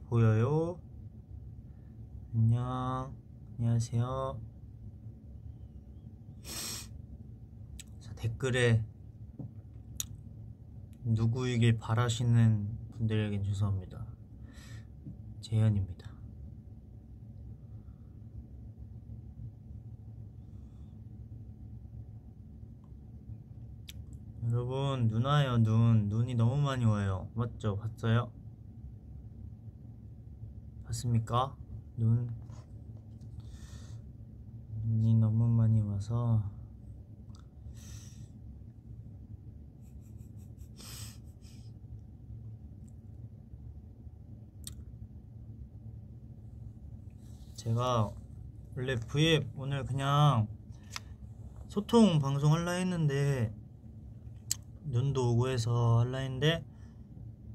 보여요? 안녕하세요. 자, 댓글에 누구이길 바라시는 분들에겐 죄송합니다. 재현입니다. 여러분, 눈 와요. 눈이 너무 많이 와요. 맞죠? 봤어요? 봤습니까? 눈이 너무 많이 와서 제가 원래 V앱 오늘 그냥 소통 방송 할라 했는데 눈도 오고 해서 할라 했는데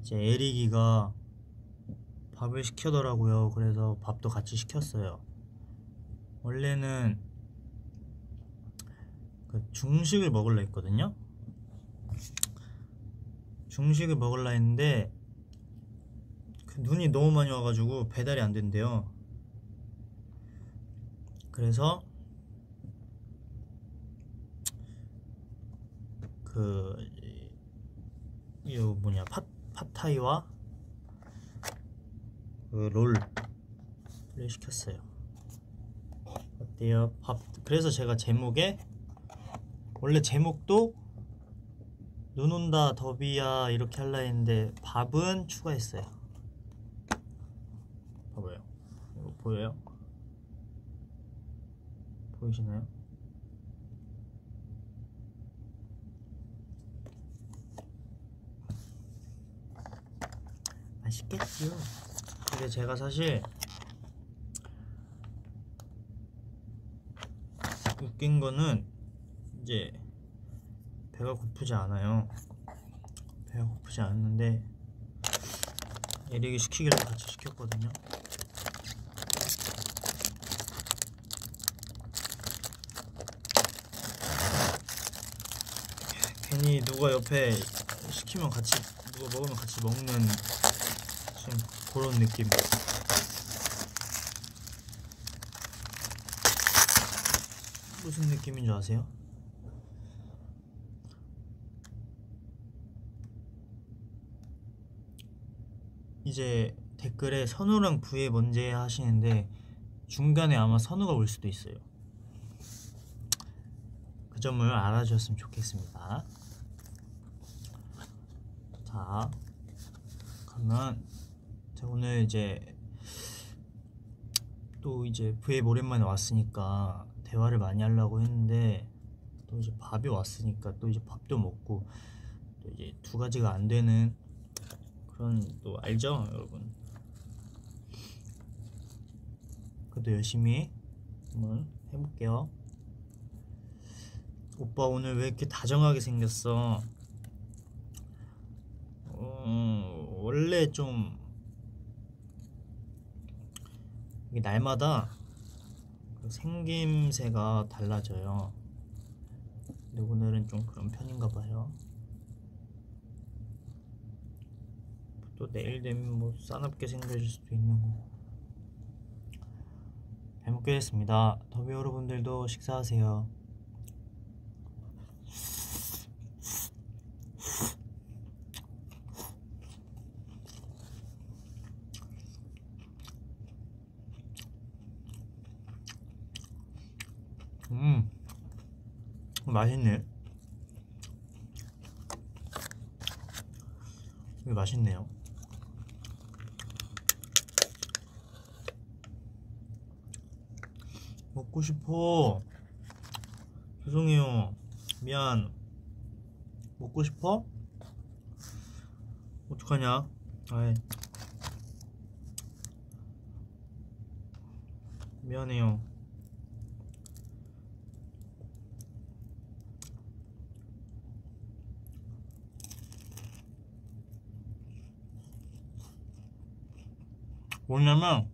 이제 에릭이가 밥을 시켜더라고요. 그래서 밥도 같이 시켰어요. 원래는 그 중식을 먹으려 했거든요. 중식을 먹으려 했는데 그 눈이 너무 많이 와가지고 배달이 안 된대요. 그래서 이거 뭐냐 팟타이와 그 롤을 시켰어요. 어때요? 밥. 그래서 제가 제목에 원래 제목도 눈 온다 더비야 이렇게 할라 했는데 밥은 추가했어요. 봐봐요. 이거 보여요? 보이시나요? 맛있겠지요. 근데 제가 사실 웃긴 거는 이제 배가 고프지 않아요. 배가 고프지 않는데 에릭이 시키길래 같이 시켰거든요. 괜히 누가 옆에 시키면 같이 누가 먹으면 같이 먹는 좀 그런 느낌. 무슨 느낌인 줄 아세요? 이제 댓글에 선우랑 부에 뭔지 하시는데 중간에 아마 선우가 올 수도 있어요. 그 점을 알아주셨으면 좋겠습니다. 자, 그러면 제가 오늘 이제 또 이제 부에 오랜만에 왔으니까 대화를 많이 하려고 했는데 또 이제 밥이 왔으니까 또 이제 밥도 먹고 또 이제 두 가지가 안 되는 그런 또 알죠, 여러분? 그래도 열심히 한번 해볼게요. 오빠 오늘 왜 이렇게 다정하게 생겼어? 원래 좀 이게 날마다 생김새가 달라져요. 근데 오늘은 좀 그런 편인가 봐요. 또 내일 되면 뭐 싸납게 생겨질 수도 있는 거고. 잘 먹겠습니다. 더비 여러분들도 식사하세요. 맛있네. 이거 맛있네요. 먹고 싶어. 죄송해요. 미안. 먹고 싶어? 어떡하냐? 아이. 미안해요. 뭐냐면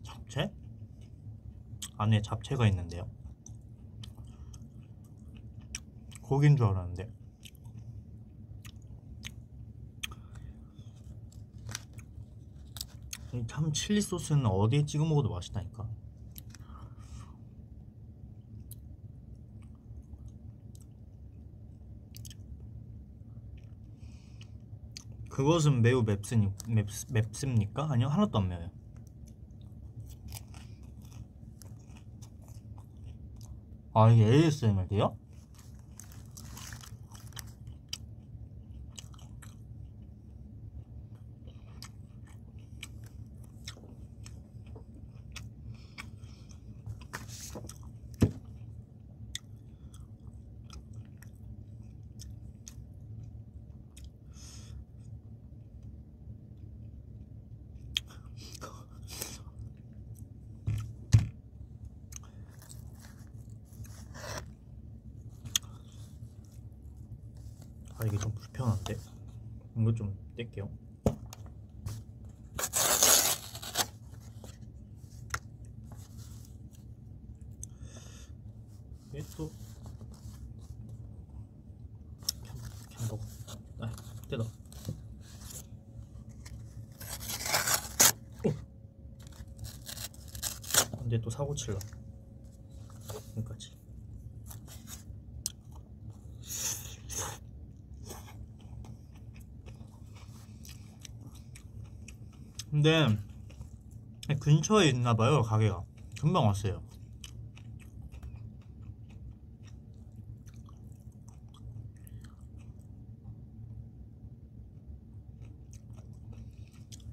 잡채? 안에 잡채가 있는데요. 고기인 줄 알았는데. 참 칠리 소스는 어디에 찍어 먹어도 맛있다니까. 그것은 매우 맵습니까? 아니요, 하나도 안 매워요. 아, 이게 ASMR이요? 아, 이게 좀 불편한데? 이거 좀 뗄게요. 이게 또 캔버거. 아, 떼다. 근데 또 사고 칠라. 여기까지. 근데 근처에 있나봐요, 가게가. 금방 왔어요.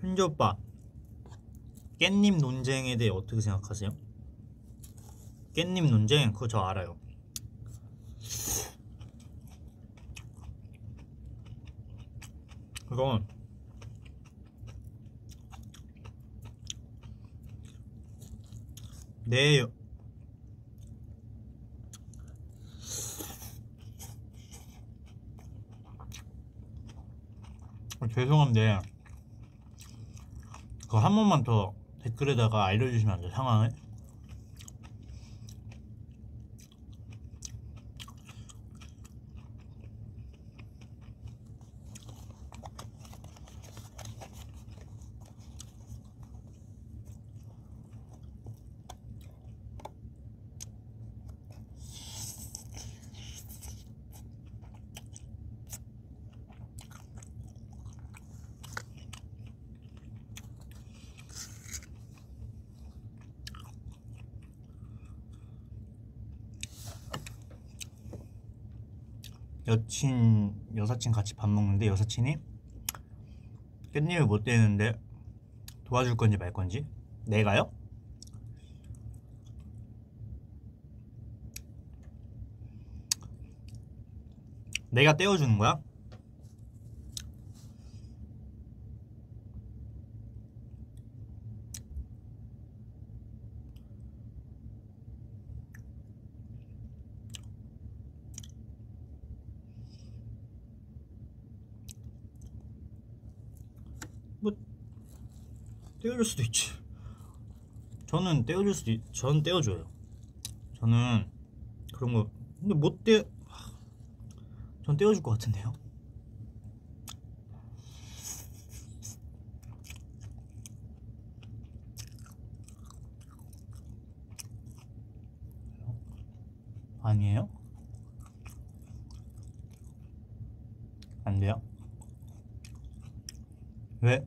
현지 오빠, 깻잎 논쟁에 대해 어떻게 생각하세요? 깻잎 논쟁? 그거 저 알아요. 그건 내 죄송한데 그거 한 번만 더 댓글에다가 알려주시면 안 돼요, 상황을? 여사친 같이 밥 먹는데 여사친이 깻잎을 못 떼는데 도와줄 건지 말 건지? 내가요? 내가 떼어주는 거야? 뭐 떼어줄 수도 있지. 저는 저는 떼어줘요. 저는 그런 거. 근데 전 떼어줄 것 같은데요? 아니에요? 안 돼요? 왜?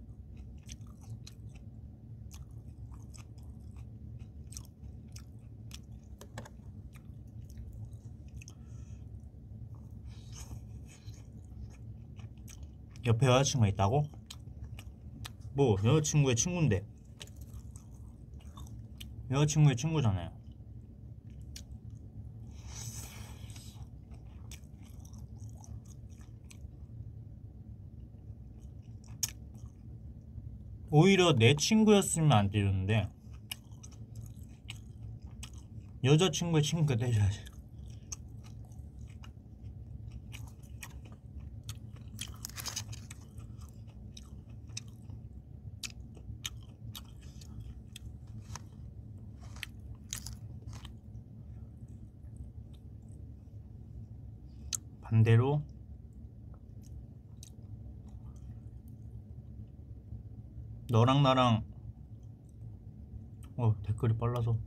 옆에 여자친구가 있다고? 뭐 여자친구의 친구인데. 여자친구의 친구잖아요. 오히려 내 친구였으면 안 때렸는데 여자친구의 친구가 때려야지. 반대로 너랑 나랑 댓글이 빨라서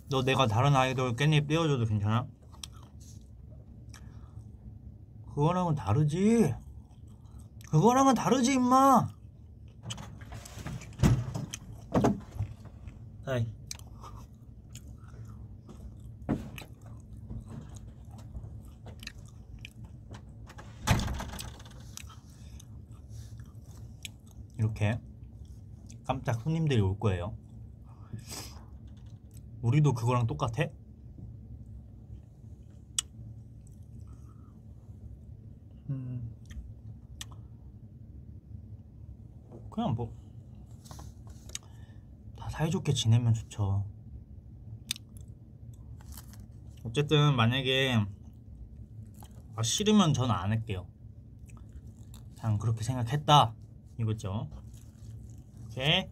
너 내가 다른 아이돌 깻잎 떼어줘도 괜찮아? 그거랑은 다르지. 그거랑은 다르지 임마. 아이. 이렇게 깜짝 손님들이 올 거예요. 우리도 그거랑 똑같아? 그냥 뭐 다 사이좋게 지내면 좋죠. 어쨌든 만약에 싫으면 저는 안 할게요. 그냥 그렇게 생각했다 이거죠. 오케이.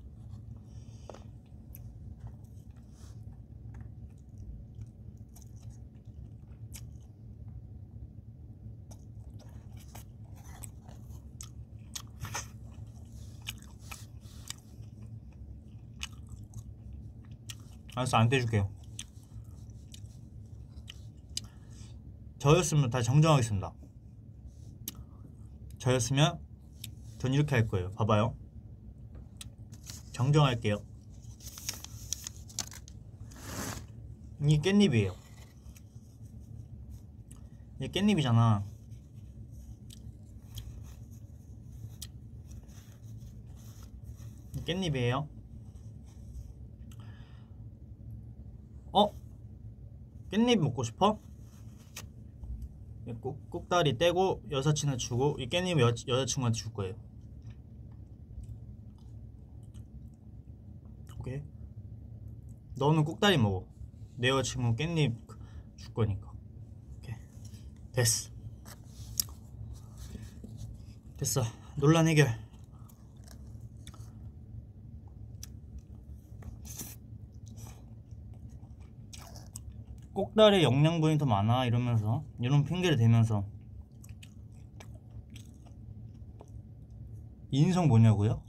알았어, 안 떼줄게요. 저였으면 다 정정하겠습니다. 저였으면 전 이렇게 할 거예요. 봐봐요. 정정할게요. 이 깻잎이에요. 이 깻잎이잖아. 이 깻잎이에요. 깻잎 먹고 싶어? 꼭다리 떼고 여사친한테 주고 이 깻잎 여자친구한테 줄 거예요. 오케이? 너는 꼭다리 먹어. 내 여자친구 깻잎 줄 거니까. 오케이. 됐어. 논란 해결. 꼭다리에 영양분이 더 많아 이러면서 이런 핑계를 대면서 인성 뭐냐고요?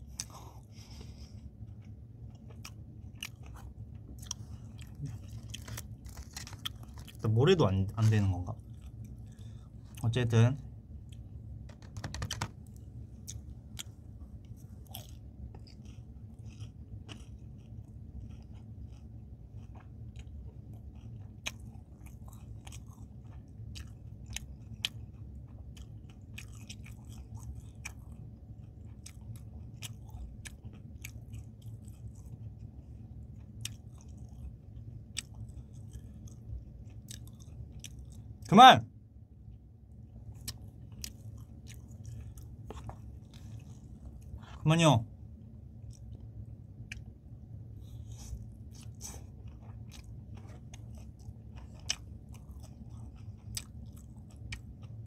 뭐래도 안 되는 건가? 어쨌든 그만! 그만요.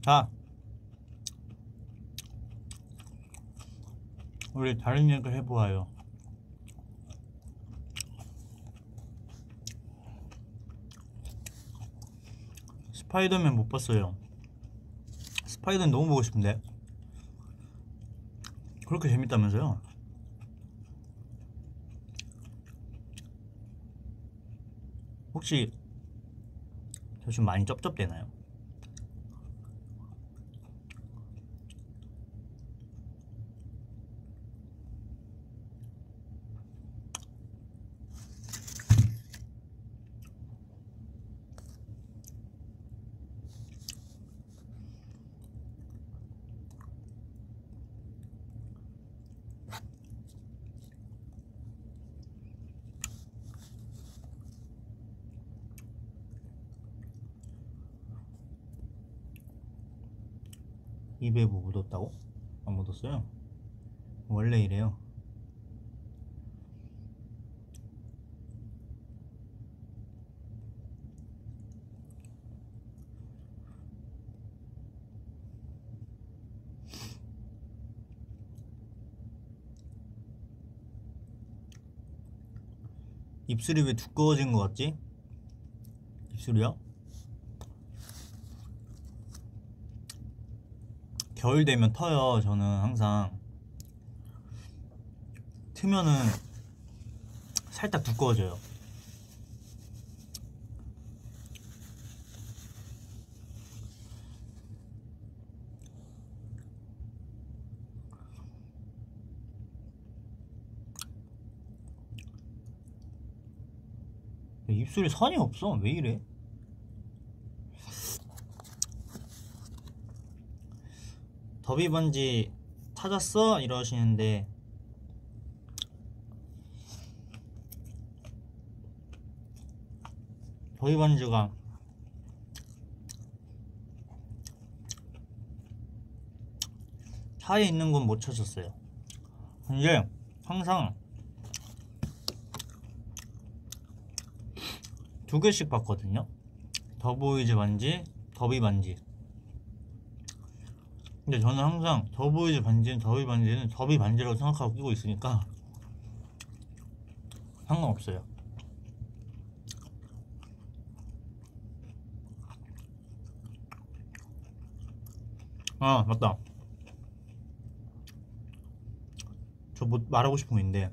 자, 우리 다른 얘기 해보아요. 스파이더맨 못 봤어요. 스파이더맨 너무 보고 싶은데. 그렇게 재밌다면서요? 혹시 저 좀 많이 쩝쩝대나요? 입에 뭐 묻었다고? 안 묻었어요. 원래 이래요. 입술이 왜 두꺼워진 것 같지? 입술이요? 겨울 되면 터요. 저는 항상 트면은 살짝 두꺼워져요. 입술에 선이 없어. 왜 이래? 더비 반지 찾았어? 이러시는데 더비 반지가 차에 있는 건 못 찾았어요. 근데 항상 2개씩 봤거든요. 더보이즈 반지, 더비 반지. 근데 저는 항상 더보이즈 반지는 더비 반지는 더비 반지라고 생각하고 끼고 있으니까 상관없어요. 아 맞다. 저 뭐 말하고 싶은 거 있는데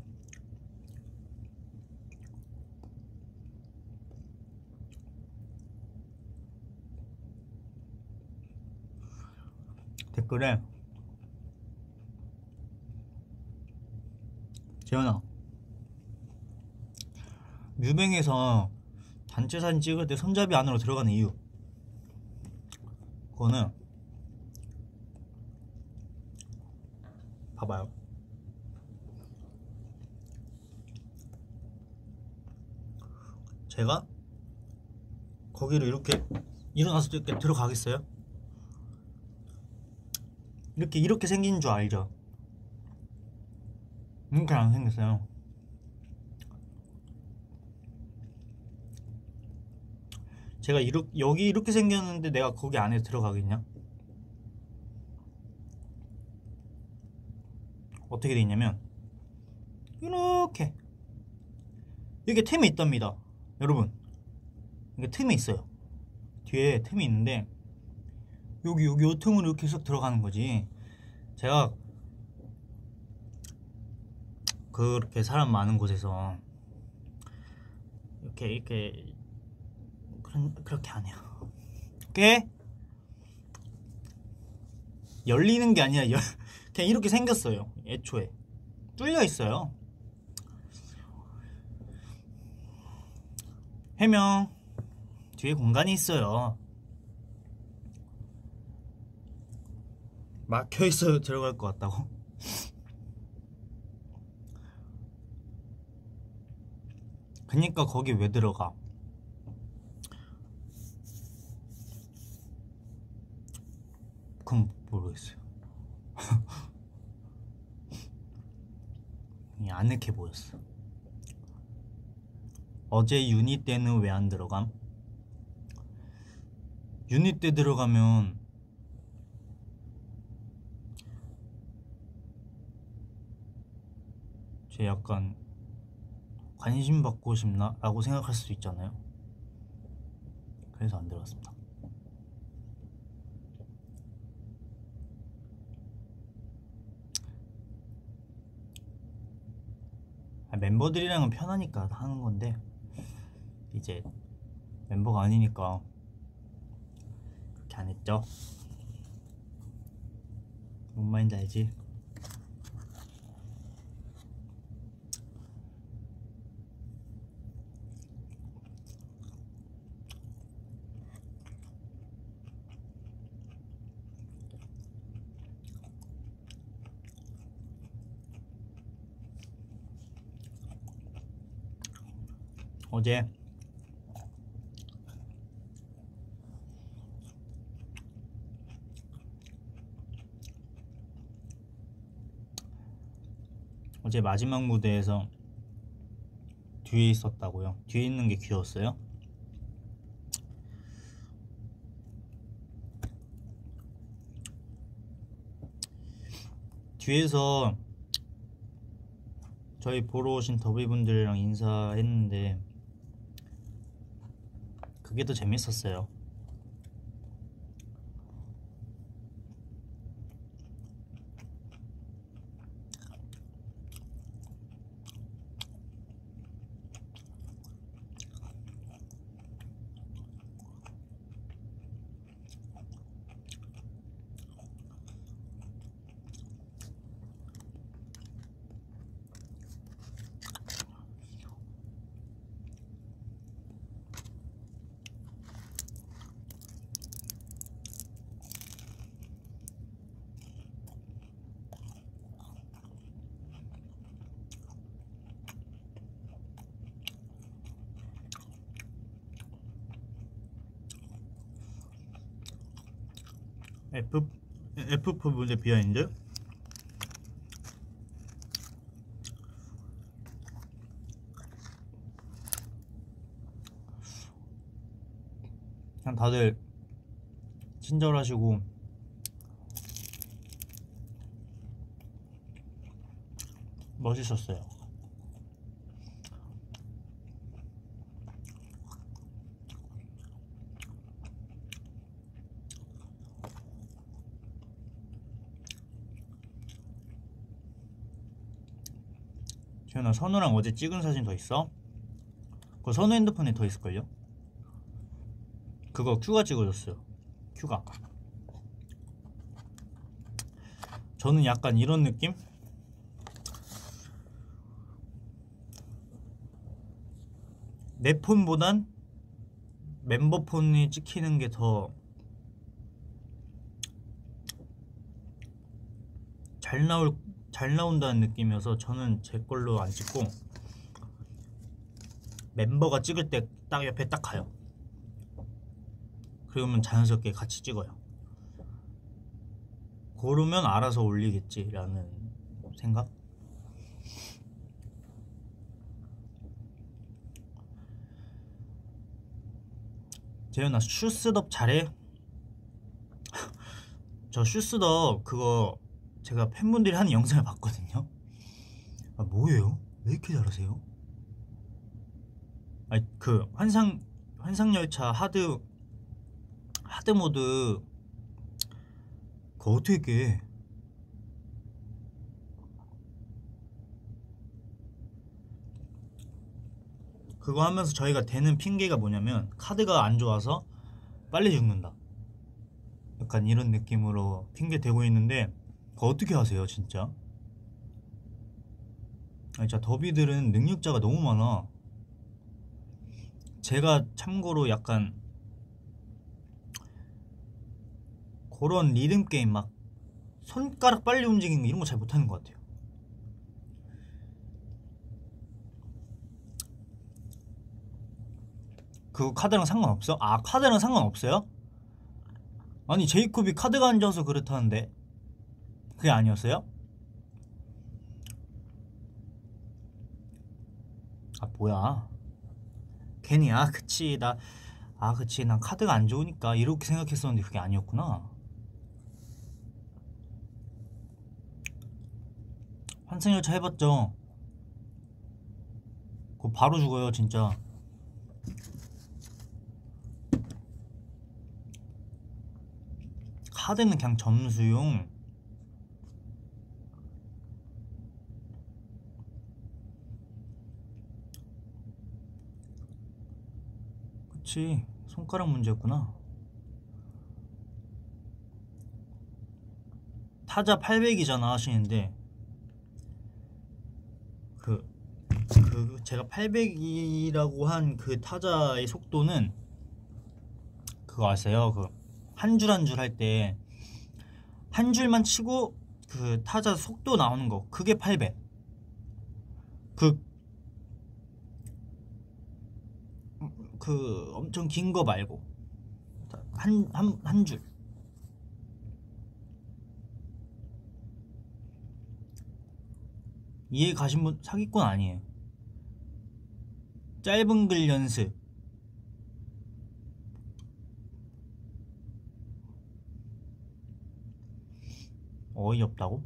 댓글에 재현아 뮤뱅에서 단체 사진 찍을 때 손잡이 안으로 들어가는 이유, 그거는 봐봐요. 제가 거기를 이렇게 일어나서 이렇게 들어가겠어요? 이렇게 생긴 줄 알죠? 이렇게 안 생겼어요. 제가 여기 이렇게 생겼는데 내가 거기 안에 들어가겠냐? 어떻게 돼 있냐면 이게 틈이 있답니다. 여러분, 이게 틈이 있어요. 뒤에 틈이 있는데 여기 요 틈으로 이렇게 쏙 들어가는 거지. 제가 그렇게 사람 많은 곳에서 이렇게 그렇게 안 해요. 오케이? 열리는 게 아니라 그냥 이렇게 생겼어요. 애초에 뚫려 있어요. 해명 뒤에 공간이 있어요. 막혀 있어요. 들어갈 것 같다고? 그니까 거기 왜 들어가? 그럼 모르겠어요. 아늑해 보였어. 어제 유니 때는 왜 안 들어감? 유니 때 들어가면 제 약간 관심 받고 싶나? 라고 생각할 수도 있잖아요. 그래서 안 들어갔습니다. 멤버들이랑은 편하니까 하는 건데 이제 멤버가 아니니까 그렇게 안 했죠. 뭔 말인지 알지? 어제 마지막 무대에서 뒤에 있었다고요? 뒤에 있는 게 귀여웠어요? 뒤에서 저희 보러 오신 더비분들이랑 인사했는데 그게 더 재밌었어요. F4 문제 비하인드? 그냥 다들 친절하시고 멋있었어요. 지현아, 선우랑 어제 찍은 사진 더 있어? 그거 선우 핸드폰에 더 있을걸요? 그거 큐가 찍어줬어요. 큐가. 저는 약간 이런 느낌? 내 폰보단 멤버 폰이 찍히는 게 더 잘 나온다는 느낌이어서 저는 제 걸로 안 찍고 멤버가 찍을 때 딱 옆에 딱 가요. 그러면 자연스럽게 같이 찍어요. 고르면 알아서 올리겠지라는 생각? 재현아, 슈스덥 잘해? 저 슈스덥 그거 제가 팬분들이 하는 영상을 봤거든요. 아, 뭐예요? 왜 이렇게 잘하세요? 아니, 그 환상열차 하드 모드 그거 어떻게 깨? 그거 하면서 저희가 대는 핑계가 뭐냐면 카드가 안 좋아서 빨리 죽는다, 약간 이런 느낌으로 핑계 대고 있는데 그거 어떻게 하세요 진짜? 아니, 진짜 더비들은 능력자가 너무 많아. 제가 참고로 약간 그런 리듬 게임 막 손가락 빨리 움직이는 거 이런 거 잘 못하는 것 같아요. 그거 카드랑 상관없어? 아, 카드랑 상관없어요? 아니, 제이콥이 카드가 안 좋아서 그렇다는데 그게 아니었어요? 아, 뭐야, 괜히 그치 난 카드가 안 좋으니까 이렇게 생각했었는데 그게 아니었구나. 환승열차 해봤죠? 그거 바로 죽어요 진짜. 카드는 그냥 점수용. 그치, 손가락 문제였구나. 타자 800이잖아 하시는데 제가 800이라고 한 그 타자의 속도는 그거 아세요? 그 한 줄 한 줄 할 때 한 줄만 치고 그 타자 속도 나오는 거, 그게 800. 그 엄청 긴 거 말고 한 줄. 이해 가신 분 사기꾼 아니에요. 짧은 글 연습. 어이없다고?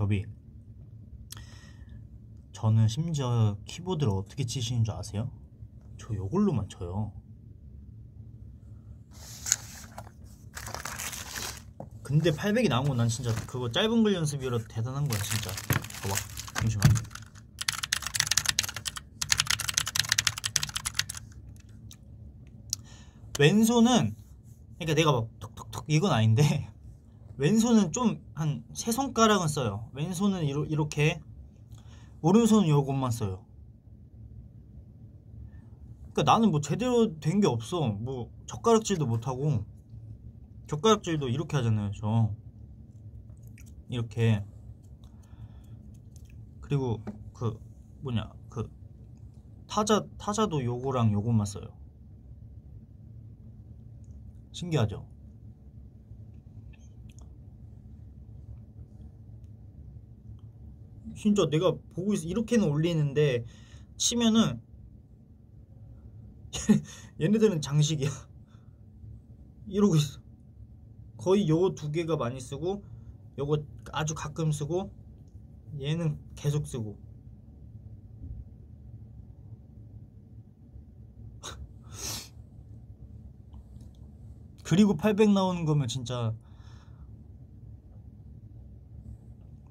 더비, 저는 심지어 키보드를 어떻게 치시는 줄 아세요? 저 요걸로만 쳐요. 근데 800이 나온 건 난 진짜 그거 짧은 글 연습이라 대단한 거야 진짜. 봐봐, 잠시만. 왼손은, 그러니까 내가 막 톡톡톡 이건 아닌데 왼손은 좀 한 3손가락은 써요. 왼손은 이렇게, 오른손은 요것만 써요. 그러니까 나는 뭐 제대로 된 게 없어. 뭐 젓가락질도 못하고, 젓가락질도 이렇게 하잖아요 저, 이렇게. 그리고 그 뭐냐, 그 타자도 요거랑 요것만 써요. 신기하죠? 진짜 내가 보고 있어. 이렇게는 올리는데 치면은 얘네들은 장식이야. 이러고 있어. 거의 요 두 개가 많이 쓰고, 요거 아주 가끔 쓰고, 얘는 계속 쓰고. 그리고 800 나오는 거면 진짜.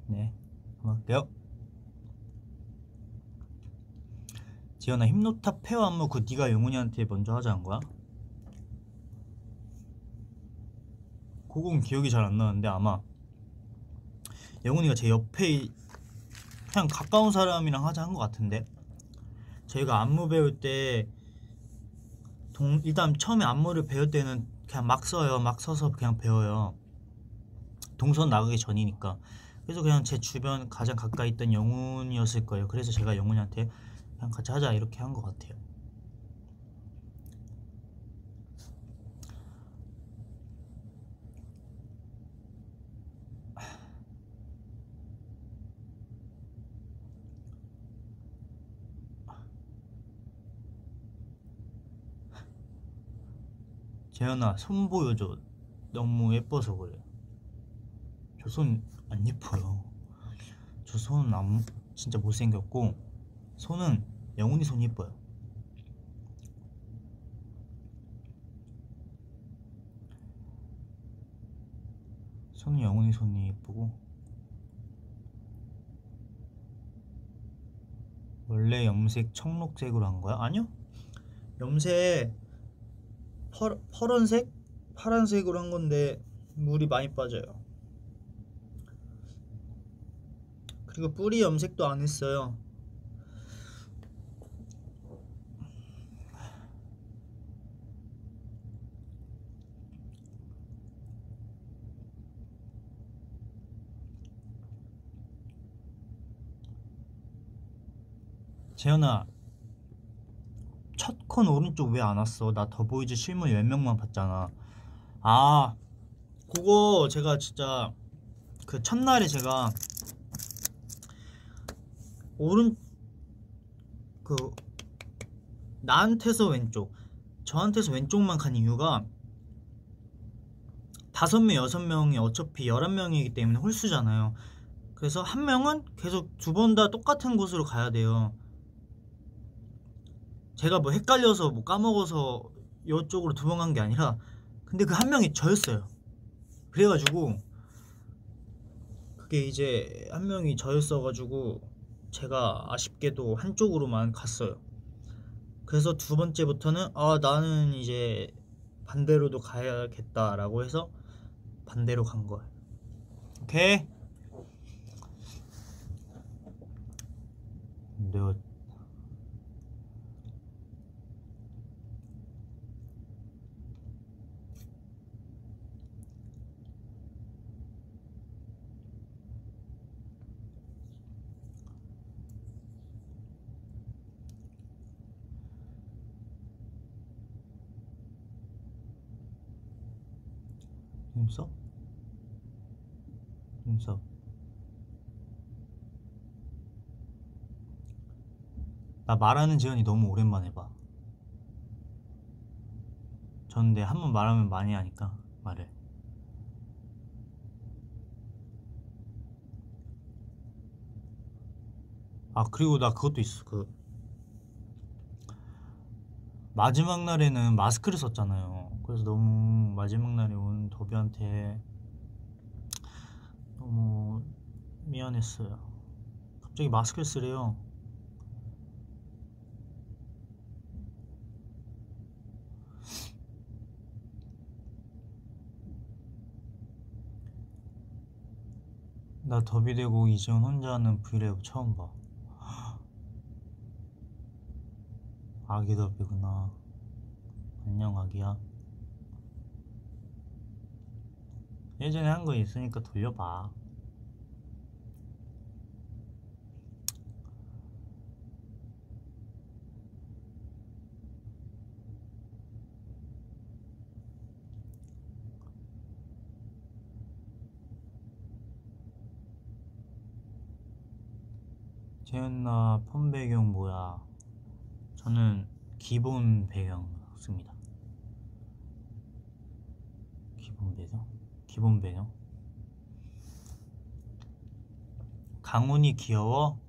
네, 한번 할게요. 지연아, 힙노탑 페어 안무 그 네가 영훈이한테 먼저 하자는 거야? 그건 기억이 잘 안 나는데 아마 영훈이가 제 옆에 그냥 가까운 사람이랑 하자 한 것 같은데. 저희가 안무 배울 때 일단 처음에 안무를 배울 때는 그냥 막 써요. 막 서서 그냥 배워요. 동선 나가기 전이니까. 그래서 그냥 제 주변 가장 가까이 있던 영훈이었을 거예요. 그래서 제가 영훈이한테 그냥 같이 하자 이렇게 한 것 같아요. 재현아, 손 보여줘. 너무 예뻐서 그래. 저 손 안 예뻐요. 저 손은 진짜 못생겼고, 손은 영훈이 손이 예뻐요. 손은 영훈이 손이 예쁘고. 원래 염색 청록색으로 한 거야? 아니요, 염색 퍼런색? 파란색으로 한 건데 물이 많이 빠져요. 그리고 뿌리 염색도 안 했어요. 재현아, 첫 콘 오른쪽 왜 안 왔어? 나 더보이즈 실물 10명만 봤잖아. 아, 그거 제가 진짜 그 첫날에 제가 오른 그 나한테서 왼쪽, 저한테서 왼쪽만 간 이유가 5명, 6명이 어차피 11명이기 때문에 홀수잖아요. 그래서 한 명은 계속 두 번 다 똑같은 곳으로 가야 돼요. 제가 뭐 헷갈려서 뭐 까먹어서 이쪽으로 두 번 간 게 아니라, 근데 그 한 명이 저였어요. 그래가지고 그게 이제 한 명이 저였어가지고 제가 아쉽게도 한쪽으로만 갔어요. 그래서 두 번째부터는 나는 이제 반대로도 가야겠다라고 해서 반대로 간 거예요. 오케이. 내가 눈썹? 눈썹. 나 말하는 재현이 너무 오랜만에 봐. 전 근데 한 번 말하면 많이 하니까 말을. 아 그리고 나 그것도 있어. 그 마지막 날에는 마스크를 썼잖아요. 그래서 너무 마지막 날에 온 더비한테 너무 미안했어요. 갑자기 마스크를 쓰래요. 나 더비 되고 이지훈 혼자 하는 브이라이브 처음 봐. 아기 더비구나. 안녕 아기야. 예전에 한 거 있으니까 돌려봐. 재현나 폰 배경 뭐야? 저는 기본 배경 씁니다. 기본 배경? 기본 배경? 강훈이 귀여워?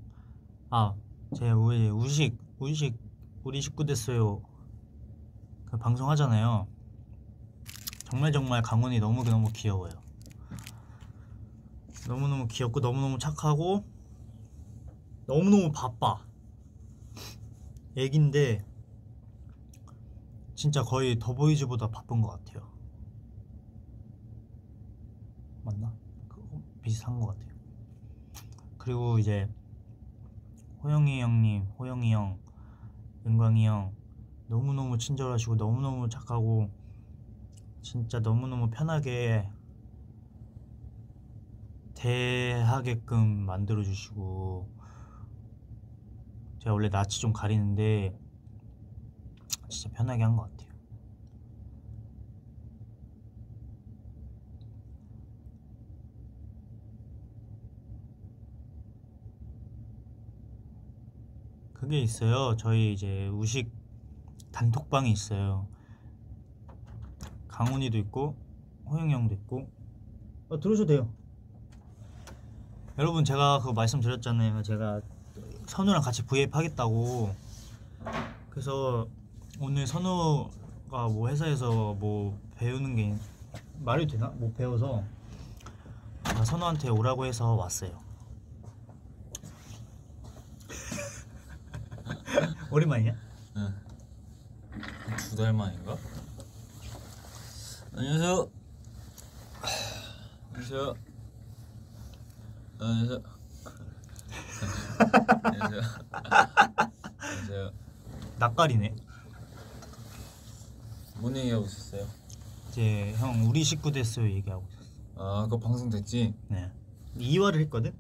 아, 제가 우식 우리 식구 됐어요. 그 방송 하잖아요. 정말 강훈이 너무너무 귀여워요. 너무너무 귀엽고 너무너무 착하고 너무너무 바빠. 애기인데 진짜 거의 더보이즈보다 바쁜 것 같아요. 맞나? 비슷한 것 같아요. 그리고 이제 호영이 형님, 호영이 형, 은광이 형 너무너무 친절하시고 너무너무 착하고 진짜 너무너무 편하게 대하게끔 만들어주시고, 제가 원래 낯이 좀 가리는데 진짜 편하게 한 것 같아요. 그게 있어요. 저희 이제 우식 단톡방이 있어요. 강훈이도 있고 호영이 형도 있고. 들어오셔도 돼요. 여러분 제가 그거 말씀드렸잖아요. 제가 선우랑 같이 V앱 하겠다고. 그래서 오늘 선우가 뭐 회사에서 뭐 배우는 게 말이 되나? 뭐 배워서 선우한테 오라고 해서 왔어요. 오랜만이야? 응. 2달 만인가? 안녕하세요. 안녕하세요. 안녕하세요. 안녕하세요. 안녕하세요. 낯가리네. 뭔 얘기하고 있었어요? 이제 형 우리 식구 됐어요 얘기하고 있었어. 아, 그거 방송 됐지? 네. 2화를 했거든?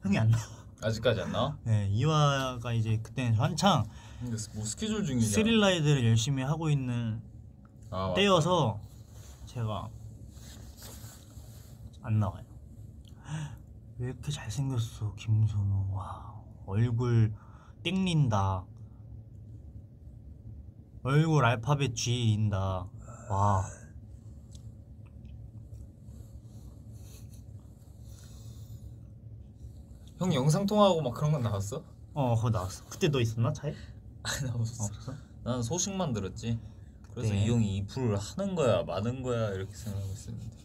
형이 안 나와. 아직까지 안 나와? 네, 2화가 이제 그때는 한창 근데 뭐 스케줄 중이잖아. 스릴라이드를 열심히 하고 있는 때여서 제가 안 나와요. 왜 이렇게 잘생겼어 김선우. 와, 얼굴 땡린다. 얼굴 알파벳 G인다. 와. 형 영상 통화하고 막 그런 건 나왔어? 그거 나왔어. 그때 너 있었나 차에? 나 없었어. 없었어? 나는 소식만 들었지. 그래서 네. 이 형이 이 프로를 하는 거야 마는 거야 이렇게 생각하고 있었는데.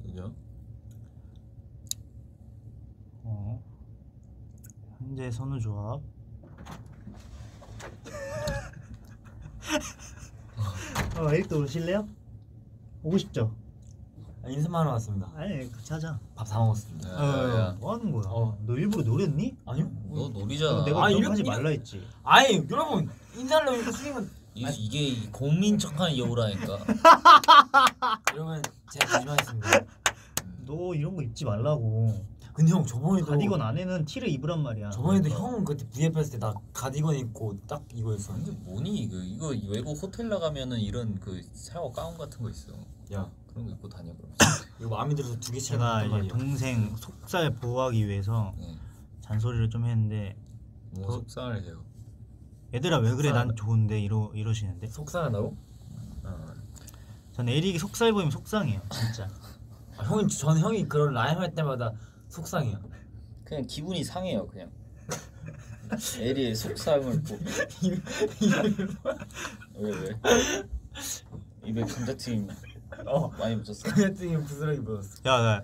그죠? 현재 선우 조합. 에릭도 오실래요? 오고 싶죠? 인사만 하러 왔습니다. 아니 같이 하자. 밥 다 먹었습니다. 야. 뭐 하는 거야? 너 일부러 노렸니? 아니요? 너 놀이잖아. 내가 아니, 그런 거 하지 이렇게- 말라 했지. 아니 여러분 인사를 이렇게 쓰면 이게 고민 척하는 여우라니까. 여러분 제가 조심하겠습니다. 너 이런 거 입지 말라고. 근데 형 저번에도 가디건 안에는 티를 입으란 말이야. 저번에도 형 그때 V앱 했을 때 나 가디건 입고 딱 이거였어. 근데 뭐니 이거 외국 호텔 나가면은 이런 그 샤워 가운 같은 거 있어. 야 그런 거 입고 다녀 그럼. 이거 마음에 들어서 2개씩 제가 이제 말이야. 동생 속살 보호하기 위해서 네. 잔소리를 좀 했는데 뭐 속상을 해요. 얘들아 왜 그래 난 속상하다. 좋은데 이러시는데. 속상하다고? 전 에릭이 속살 보이면 속상해요 진짜. 전 형이 그런 라임 할 때마다 속상해요. 그냥 기분이 상해요 그냥. 에리의 속상을 보고. 왜? 입에 감자튀김 많이 묻혔어? 감자튀김 부스러기 묻었어. 야,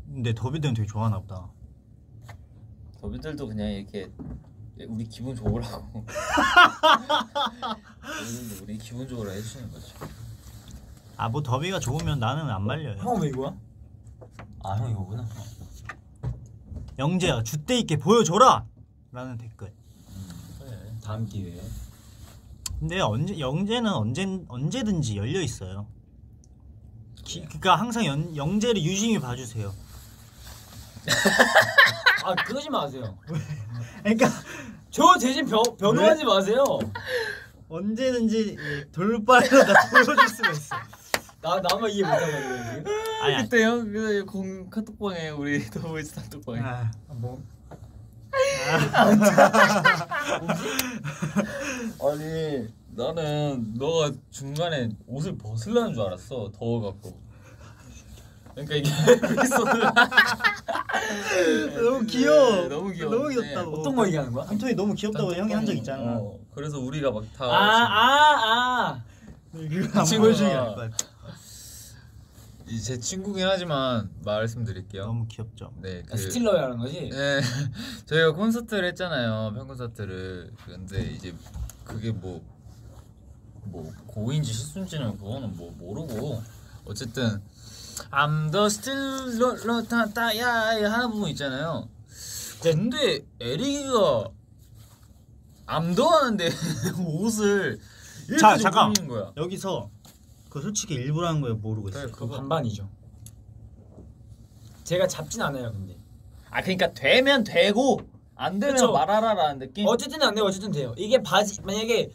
근데 더비들은 되게 좋아하나 보다. 더비들도 그냥 이렇게 우리 기분 좋으라고. 우리 기분 좋으라 해주시는 거죠. 아, 뭐 더비가 좋으면 나는 안 말려요. 형 왜 이거야? 아, 형 이거구나. 영재야, 줏대 있게 보여줘라! 라는 댓글. 그래. 다음 기회에. 근데 영재는 언제든지 열려 있어요. 그러니까 항상 영재를 유심히 봐주세요. 아, 그러지 마세요. 그러니까 저 대신 변호하지 마세요. 언제든지 돌발로 다 보여줄 수가 있어. 나만 이해 못하거든요 지금. 아니, 그때요? 그 카톡방에 우리 더보이즈 단톡방에. 뭐? 아니 나는 너가 중간에 옷을 벗으려는 줄 알았어. 더워갖고. 그러니까 이게 에피소드. 너무 귀여워. 너무 귀여워. 너무 귀엽다고. 어떤 거 얘기하는 거야? 한톤이 너무 귀엽다고 형이 한 적 있잖아. 그래서 우리가 막 다. 이거 안 친구가- 보여주는 게 나을 것 같아. 제 친구긴 하지만 말씀드릴게요. 너무 귀엽죠. 네, 스틸러라는 거지? 네, 저희가 콘서트를 했잖아요. 팬 콘서트를. 근데 이제 그게 뭐 고인지 실수인지는 그거는 뭐 모르고 어쨌든 I'm the still 따야 하는 부분 있잖아요. 근데 에릭이가 암더 하는데 옷을 이렇게 자, 좀 잠깐. 꾸미는 거야. 여기서 그 솔직히 일부러 하는 거예요, 모르고 있어요. 그래, 그거 반반이죠. 제가 잡진 않아요 근데. 아 그러니까 되면 되고 안 되면 그쵸. 말하라라는 느낌. 어쨌든 안 돼요. 어쨌든 돼요. 이게 바지 만약에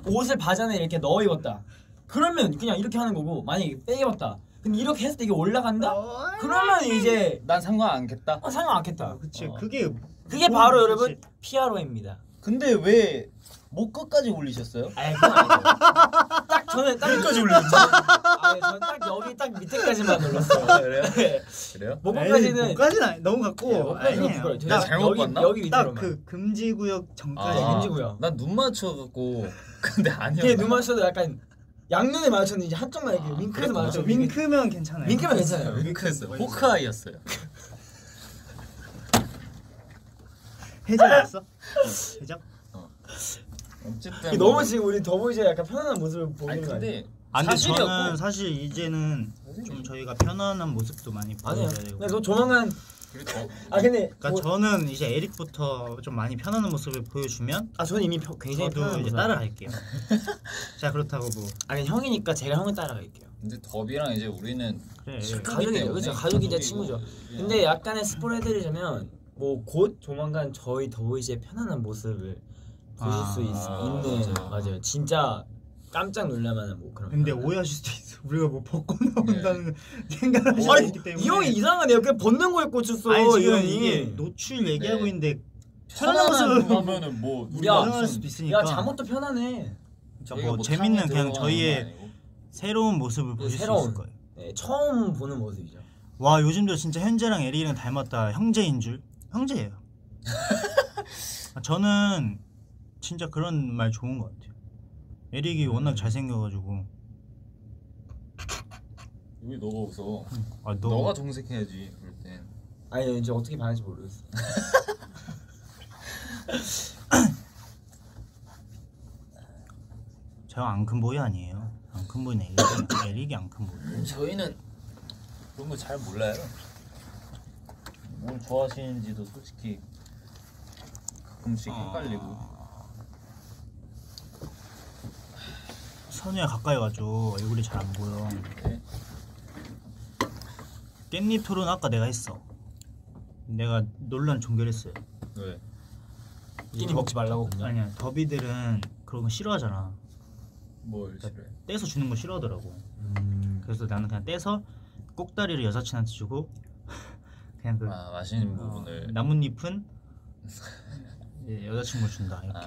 옷을 바지 안에 이렇게 넣어 입었다. 그러면 그냥 이렇게 하는 거고 만약에 빼 입었다. 근데 이렇게 했을 때 이게 올라간다? 그러면 이제 난 상관 않겠다. 상관 않겠다. 그치, 어. 그게 바로 그치. 여러분 피아로입니다. 근데 왜 목 끝까지 올리셨어요? 아니 그건 아니고 딱 저는 딱 끝까지 올렸죠. 아니 저는 딱 여기 딱 밑에까지만 눌렀어요. 그래요? 그래요? 목까지는 목까지는 너무 갖고 목까지는 아니에요. 부끄러워요. 내가 잘못 여기, 봤나? 여기 딱 밑으로만. 그 금지구역 전까지. 아. 금지구요. 난 눈 맞춰갖고 근데 아니야. 이게 눈 맞춰도 약간 양눈에 맞췄는데 이제 한쪽만 이렇게 윙크해서 맞췄죠. 윙크면 괜찮아요. 윙크면 괜찮아요. 윙크했어요. 호크아이였어요. 해적이었어? 해적? 어쨌든 이게 너무 지금 우리 더보이즈의 약간 편안한 모습을 보이는 아니 거 아니에요? 근데 아, 근데 사실이었고. 저는 사실 이제는 좀 저희가 편안한 모습도 많이 아니에요. 보여줘야 되고. 근데 너 조만간 그리고 근데 그러니까 저는 이제 에릭부터 좀 많이 편안한 모습을 보여주면 저는 이미 굉장히 저도 편한 이제 모습. 따라갈게요. 자, 그렇다고 뭐 아니 형이니까 제가 형을 따라갈게요. 근데 더비랑 이제 우리는 그래. 가족이죠, 그렇죠. 가족이자 친구죠. 근데 약간의 스포를 해드리자면 뭐 곧 조만간 저희 더보이즈의 편안한 모습을 보실 수 있는 맞아요. 진짜 깜짝 놀랄만한 뭐 그런. 근데 오해하실 수도 있어. 우리가 뭐 벗고 나온다는 생각을 하실 수 아니 있기 때문에. 이 형이 이상하네요. 그냥 벗는 거에 꽂혔어. 아니 지금 이 형이. 이게 노출 얘기하고 네. 있는데 편안한 모습 하면은 뭐 야, 편안할 수도 있으니까. 야 잠옷도 편하네. 그러니까 뭐 재밌는 그냥 저희의 새로운 모습을 보실 수 새로운. 있을 거예요. 네, 처음 보는 모습이죠. 와, 요즘도 진짜 현재랑 에릭이랑 닮았다. 형제인 줄. 형제예요. 저는 진짜 그런 말 좋은 것 같아요. 에릭이 워낙 잘생겨가지고. 왜 너가 웃어? 아, 너가 정색해야지 그럴 땐. 아니 이제 어떻게 반할지 모르겠어. 제가 앙큼보이 아니에요. 앙큼보이는 에릭이 앙큼보이. 저희는 그런 거 잘 몰라요. 뭘 좋아하시는지도 솔직히 가끔씩 헷갈리고. 선우야 가까이 와줘. 얼굴이 잘 안 보여. 네. 깻잎 토론 아까 내가 했어. 내가 논란 종결했어요. 왜? 끼니 먹지 말라고 그냥. 아니야, 더비들은 그런 거 싫어하잖아. 뭘 싫어해? 떼서 주는 거 싫어하더라고. 그래서 나는 그냥 떼서 꼭다리를 여사친한테 주고 그냥 그 맛있는 부분을. 나뭇잎은 여자친구 준다. 이렇게.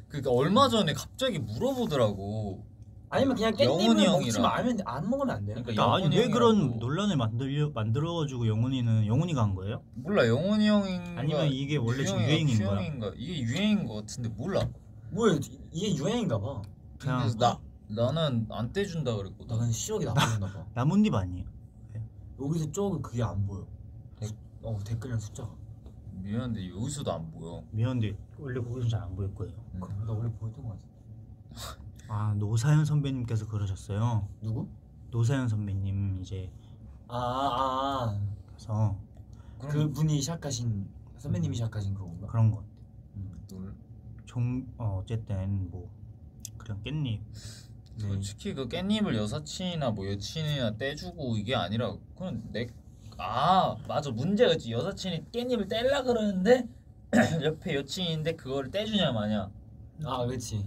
그러니까 얼마 전에 갑자기 물어보더라고. 아니면 그냥 영훈이 깻잎을 먹지 형이랑. 말면 안 먹으면 안 돼요? 그러니까 아니 왜 그런 논란을 만들어가지고 영훈이가 한 거예요? 몰라 영훈이 형인가 아니면 이게 원래 지금 유형인가 유행인 거야? 큐형인가? 이게 유행인 거 같은데 몰라. 뭐야 이게 유행인가 봐. 그냥 그래서 나는 안 떼준다 그랬거든. 나는 시력이 나빠졌나 봐. 라문딥 아니에요? 여기서 조금 그게 안 보여. 댓글이랑 숫자가. 미안한데 여기서도 안 보여. 미안한데 원래 거기서 잘 안 보일 거예요. 그럼 나 원래 보였던 거 같아. 아 노사연 선배님께서 그러셨어요. 누구? 노사연 선배님 이제 그래서 그럼 그 분이 시작하신 선배님이 시작하신 그건가? 그런 거. 놀- 어쨌든 뭐 그냥 깻잎. 네. 솔직히 그 깻잎을 여사친이나 뭐 여친이나 떼주고 이게 아니라 그냥 맞아 문제가 있지. 여사친이 깻잎을 떼려 그러는데 옆에 여친인데 그거를 떼주냐 마냐. 아 그렇지.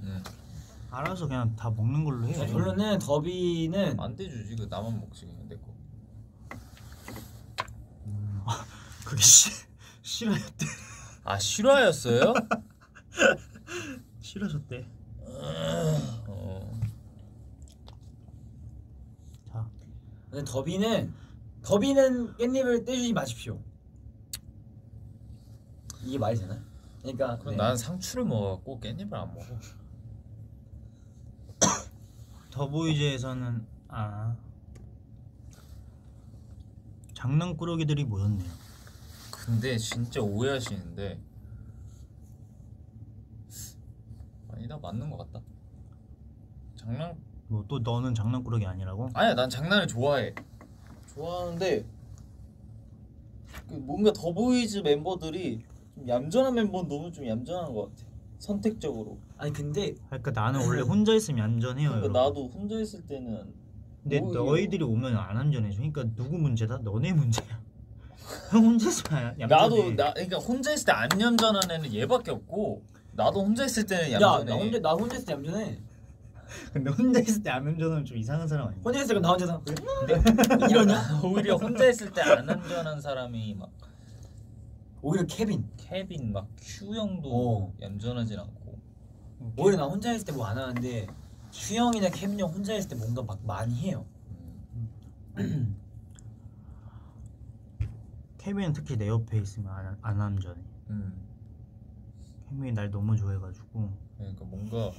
알아서 그냥 다 먹는 걸로 해요. 결론은 더비는 안 떼주지. 그 나만 먹지 그냥 내 거. 그게 싫어였대. 아 실화였어요? 싫어졌대. 자 근데 더비는 깻잎을 떼주지 마십시오. 이게 말이 되나? 그러니까 그럼 난 상추를 먹어갖고 깻잎을 안 먹어. 더보이즈에서는 장난꾸러기들이 모였네요. 근데 진짜 오해하시는데 아니다 맞는 것 같다. 뭐 또 너는 장난꾸러기 아니라고? 아니야 난 장난을 좋아하는데 그 뭔가 더보이즈 멤버들이 좀 얌전한 멤버는 너무 좀 얌전한 것 같아. 선택적으로. 아니 근데 그러니까 나는 원래 혼자 있으면 얌전해요. 그러니까 여러분. 나도 혼자 있을 때는 근데 뭐 너희들이 오면 안 얌전해져. 그러니까 누구 문제다? 너네 문제야. 형 혼자 있으면 얌전해. 나도 그러니까 혼자 있을 때 안 얌전한 애는 얘밖에 없고 나도 혼자 있을 때는 얌전해. 나 혼자 있을 때 얌전해. 근데 혼자 있을 때 안 얌전하면 좀 이상한 사람 아니야? 혼자 있을 때 나 혼자서 이러냐? 오히려 혼자 있을 때 안 얌전한 사람이 막 오히려 케빈. 막 큐 형도 어. 얌전하진 않고. 오히려 나 혼자 있을 때 뭐 안 하는데 슈형이나 케빈 형 혼자 있을 때 뭔가 막 많이 해요. 케빈은 특히 내 옆에 있으면 안 얌전해. 케빈이 날 너무 좋아해가지고. 그러니까 뭔가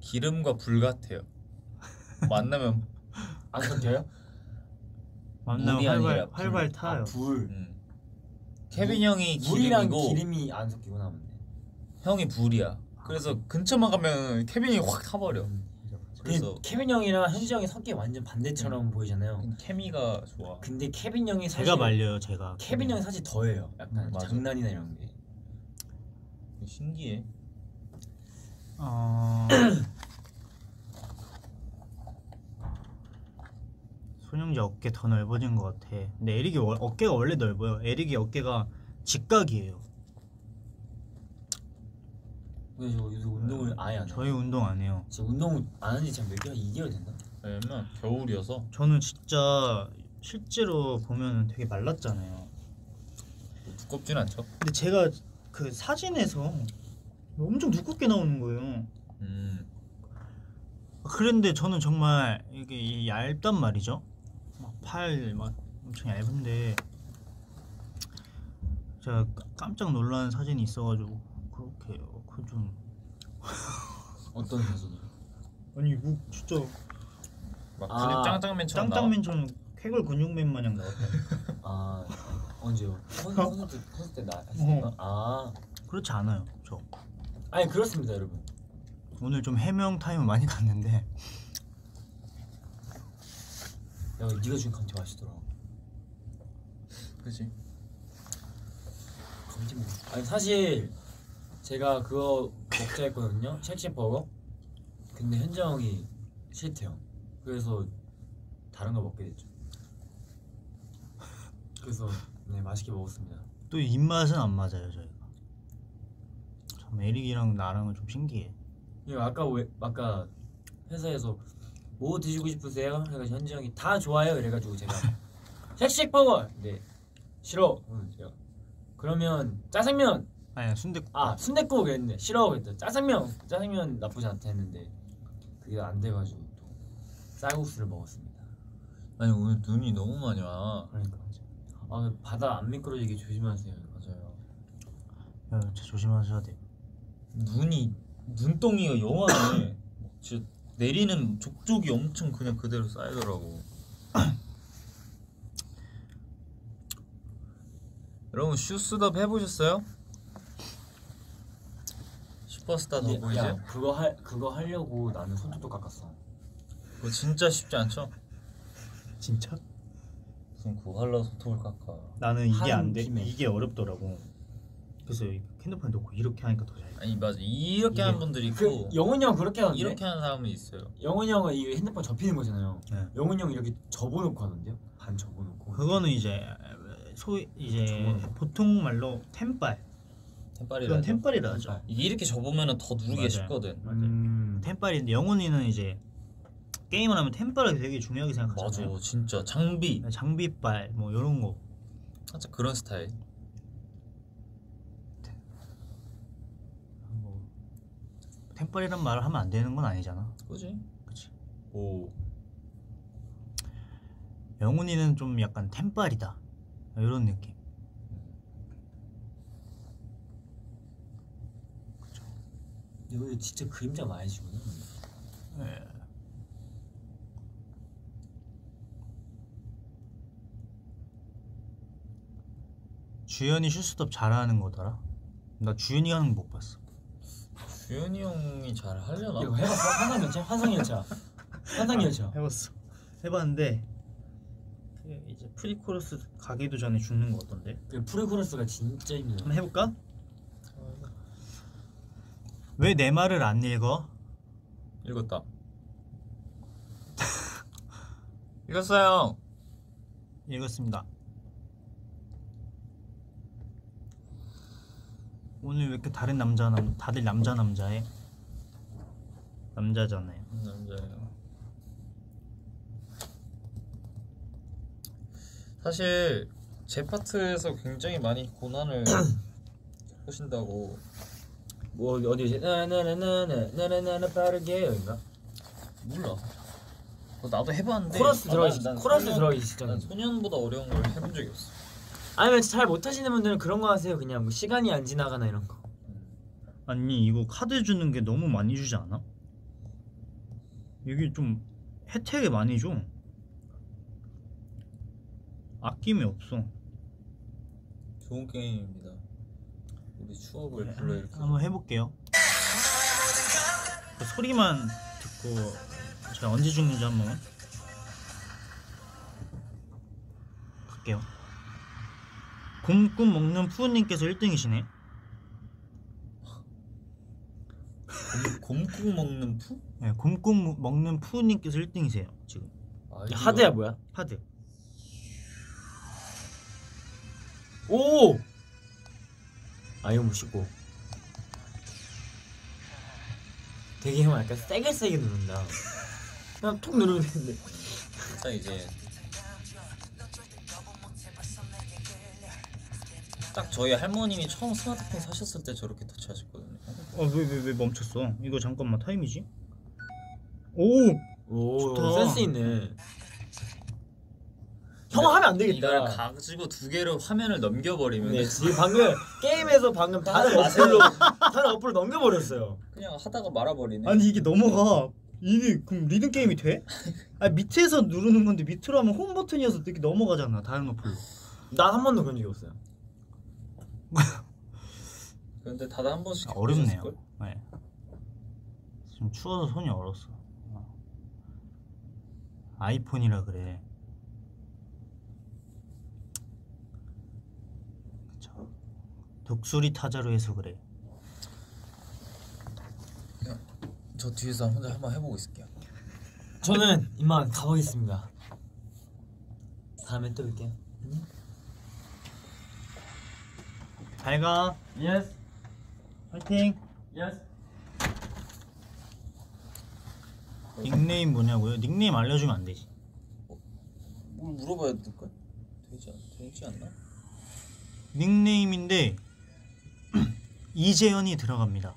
기름과 불 같아요. 만나면 안 섞여요? 만나면 물이 아니라 활발 타요. 불. 케빈 형이 물이랑 기름이고 기름이 안 섞이구나. 근데. 형이 불이야. 그래서 근처만 가면 케빈이 확 타버려. 그래서 케빈 형이랑 현지 형이 성격이 완전 반대처럼 보이잖아요. 케미가 좋아. 근데 케빈 형이 사실 제가 말려요, 제가. 케빈 형이 사실 더해요. 약간 맞아. 장난이나 이런 게. 신기해. 손영재 어깨 더 넓어진 것 같아. 근데 에릭이 어깨가 원래 넓어요. 에릭이 어깨가 직각이에요. 근데 저 요새 운동을 아예 안 해요. 저희 운동 안 해요. 지금 운동 안 한지 지금 몇 개월? 2개월 됐나? 왜냐면 겨울이어서 저는 진짜 실제로 보면 되게 말랐잖아요. 두껍진 않죠. 근데 제가 그 사진에서 엄청 두껍게 나오는 거예요. 그런데 저는 정말 이게 얇단 말이죠. 팔 막 엄청 얇은데 제가 깜짝 놀라는 사진이 있어가지고 그렇게 좀 어떤 사진이요? 아니 뭐 진짜 막 근육 짱짱맨처럼 나와. 짱짱맨처럼 쾌걸 근육맨 마냥 나왔다. 아 언제요? 콘서트 때 나 했었나? 아 그렇지 않아요. 저 아니 그렇습니다 여러분. 오늘 좀 해명 타임을 많이 갔는데 야 네가 준 감튀 맛있더라. 그치? 감튀 먹. 아니 사실 제가 그거 먹자 했거든요. 쉑쉑버거. 근데 현재 형이 싫대요. 그래서 다른 거 먹게 됐죠. 그래서 네 맛있게 먹었습니다. 또 입맛은 안 맞아요 저희가. 참 에릭이랑 나랑은 좀 신기해. 이거 아까 회사에서 뭐 드시고 싶으세요? 해가지고 현지 형이 다 좋아요 이래가지고 제가 쉑쉑버거. 네 싫어. 그러면 짜장면. 아니 순댓국. 순댓국 그랬는데 싫어 그랬더니 짜장면 나쁘지 않다 했는데 그게 안 돼가지고 또 쌀국수를 먹었습니다. 아니 오늘 눈이 너무 많이 와. 그러니까 아 바다 안 미끄러지게 조심하세요. 맞아요. 야, 진짜 조심하셔야 돼. 눈덩이가 영하네. 진짜 내리는 족족이 엄청 그냥 그대로 쌓이더라고. 여러분 슈스덥 해보셨어요? 슈퍼스타 더 보이즈? 야 그거 하려고 나는 손톱도 깎았어. 그거 진짜 쉽지 않죠? 진짜? 무슨 그거 하려고 손톱을 깎아. 나는 이게 한 안 돼. 김에. 이게 어렵더라고. 그래서 핸드폰 놓고 이렇게 하니까 더 잘. 아니 맞아 이렇게 이게- 하는 분들이 그 있고 영훈이 형 그렇게 하는데. 이렇게 하는 사람이 있어요. 영훈이 형은 이 핸드폰 접히는 거잖아요. 네. 영훈이 형 이렇게 접어놓고 하는데요? 반 접어놓고. 그거는 이제 이제 저거는- 보통 말로 템빨. 템빨이라 그건 하죠. 템빨이라 하죠. 이게 이렇게 접으면 더 누르기 맞아요. 쉽거든. 템빨인데 영훈이는 이제 게임을 하면 템빨이 되게 중요하게 맞아 생각하잖아요. 진짜 장비 장비빨 뭐 이런 거. 살짝 그런 스타일. 뭐 템빨이란 말을 하면 안 되는 건 아니잖아. 그지? 그치. 오 영훈이는 좀 약간 템빨이다 이런 느낌. 여기 진짜 그림자 많이 지구나. 예. 주연이 슈스톱 잘하는 거더라. 나 주연이 하는 거 못 봤어. 주현이 형이 잘 하려나? 이거 해봤어? 환상열차? 환상열차. 환상열차. 해봤어. 해봤는데 이제 프리코러스 가기도 전에 죽는 거 어떤데? 그 프리코러스가 진짜 힘들어. 한번 해볼까? 왜 내 말을 안 읽어? 읽었다. 읽었어요. 읽었습니다. 오늘 왜 이렇게 다른 다들 남자해? 남자잖아요. 남자예요. 사실 제 파트에서 굉장히 많이 고난을 하신다고. 뭐 어디 나나나나나나나나 빠르게 여긴가? 몰라. 나도 해봤는데 코러스 들어가기 난 코러스 소년- 들어가기 직전. 난 소년보다 어려운 걸 해본 적이 없어. 아니면 잘 못하시는 분들은 그런 거 하세요. 그냥 뭐 시간이 안 지나가나 이런 거. 아니 이거 카드 주는 게 너무 많이 주지 않아? 여기 좀 혜택이 많이 줘. 아낌이 없어. 좋은 게임입니다. 우리 추억을 불러일으켜. 한번 해볼게요. 그 소리만 듣고 제가 언제 죽는지 한번 볼게요. 곰꿈 먹는 푸우님께서 1등이시네. 곰국 먹는 푸? 네, 곰꿈 먹는 푸우님께서 1등이세요 지금. 아이디가- 하드야 뭐야? 하드. 오! 아이고 무시고. 되게 형 약간 세게 누른다. 그냥 툭 누르면 되는데. 딱 이제 딱 저희 할머님이 처음 스마트폰 사셨을 때 저렇게 터치하셨거든요. 왜 멈췄어? 이거 잠깐만 타임이지? 오! 오 좋다. 센스 있네. 형 하면 안 되겠다. 이걸 가지고 두 개로 화면을 넘겨버리면 네, 지금 방금 게임에서 방금 다른 어플로 넘겨버렸어요. 그냥 하다가 말아버리네. 아니 이게 넘어가. 이게 그럼 리듬 게임이 돼? 아니 밑에서 누르는 건데 밑으로 하면 홈 버튼이어서 이렇게 넘어가잖아 다른 어플로. 난 한 번도 그런 적이 없어요. 근데 다들 한 번씩 어렵네요. 해보셨을걸? 네. 지금 추워서 손이 얼었어. 아이폰이라 그래. 그쵸. 독수리 타자로 해서 그래. 저 뒤에서 혼자 한번 해보고 있을게요. 저는 이만 가보겠습니다. 다음에 또 올게요. 잘 가. 예스. 화이팅. 예스. 닉네임 뭐냐고요? 닉네임 알려주면 안 되지. 뭘 물어봐야 될까? 되지 않나? 닉네임인데 이재현이 들어갑니다.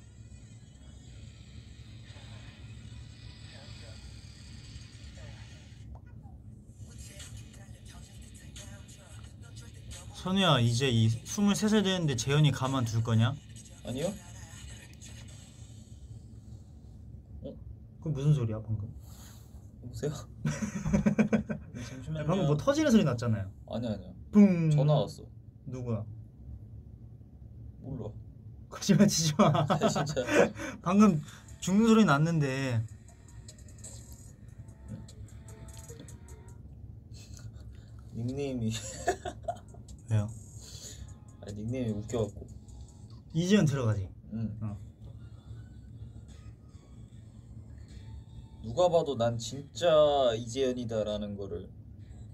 선우야 이제 이 23살 되는데 재현이 가만 둘 거냐? 아니요? 그건 무슨 소리야 방금? 여보세요? 잠시만요. 방금 뭐 터지는 소리 났잖아요. 아니야. 뿡. 전화 왔어. 누구야? 몰라. 거짓말 치지 마. 진짜. 방금 죽는 소리 났는데. 닉네임이 왜요? 아니, 닉네임이 웃겨갖고. 이지연 들어가지. 응. 어. 누가 봐도 난 진짜 이재현이다라는 거를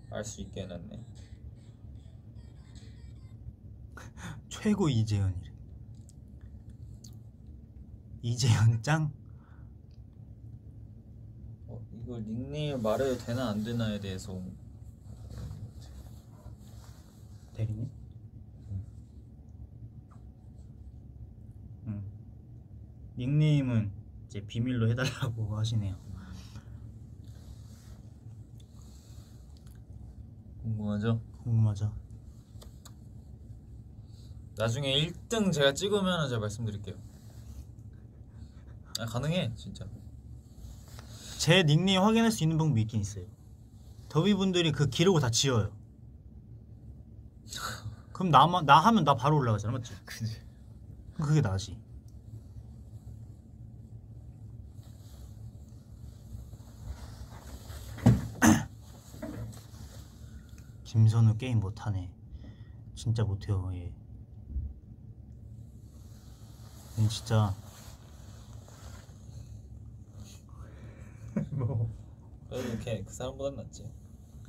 알 수 있게 해놨네. 최고 이재현이래. 이재현 짱? 이걸 닉네임 말해도 되나 안 되나에 대해서 대리님? 응. 닉네임은 이제 비밀로 해달라고 하시네요. 궁금하죠? 궁금하죠? 나중에 1등 제가 찍으면 제가 말씀드릴게요. 가능해 진짜. 제 닉네임 확인할 수 있는 방법이 있긴 있어요. 더비분들이 그 기록을 다 지워요. 그럼 나 하면 나 바로 올라가잖아, 맞지? 그지. 그게 나지. 김선우 게임 못하네. 진짜 못해요 얘. 얘 진짜 뭐 그래도 걔그 사람보단 낫지.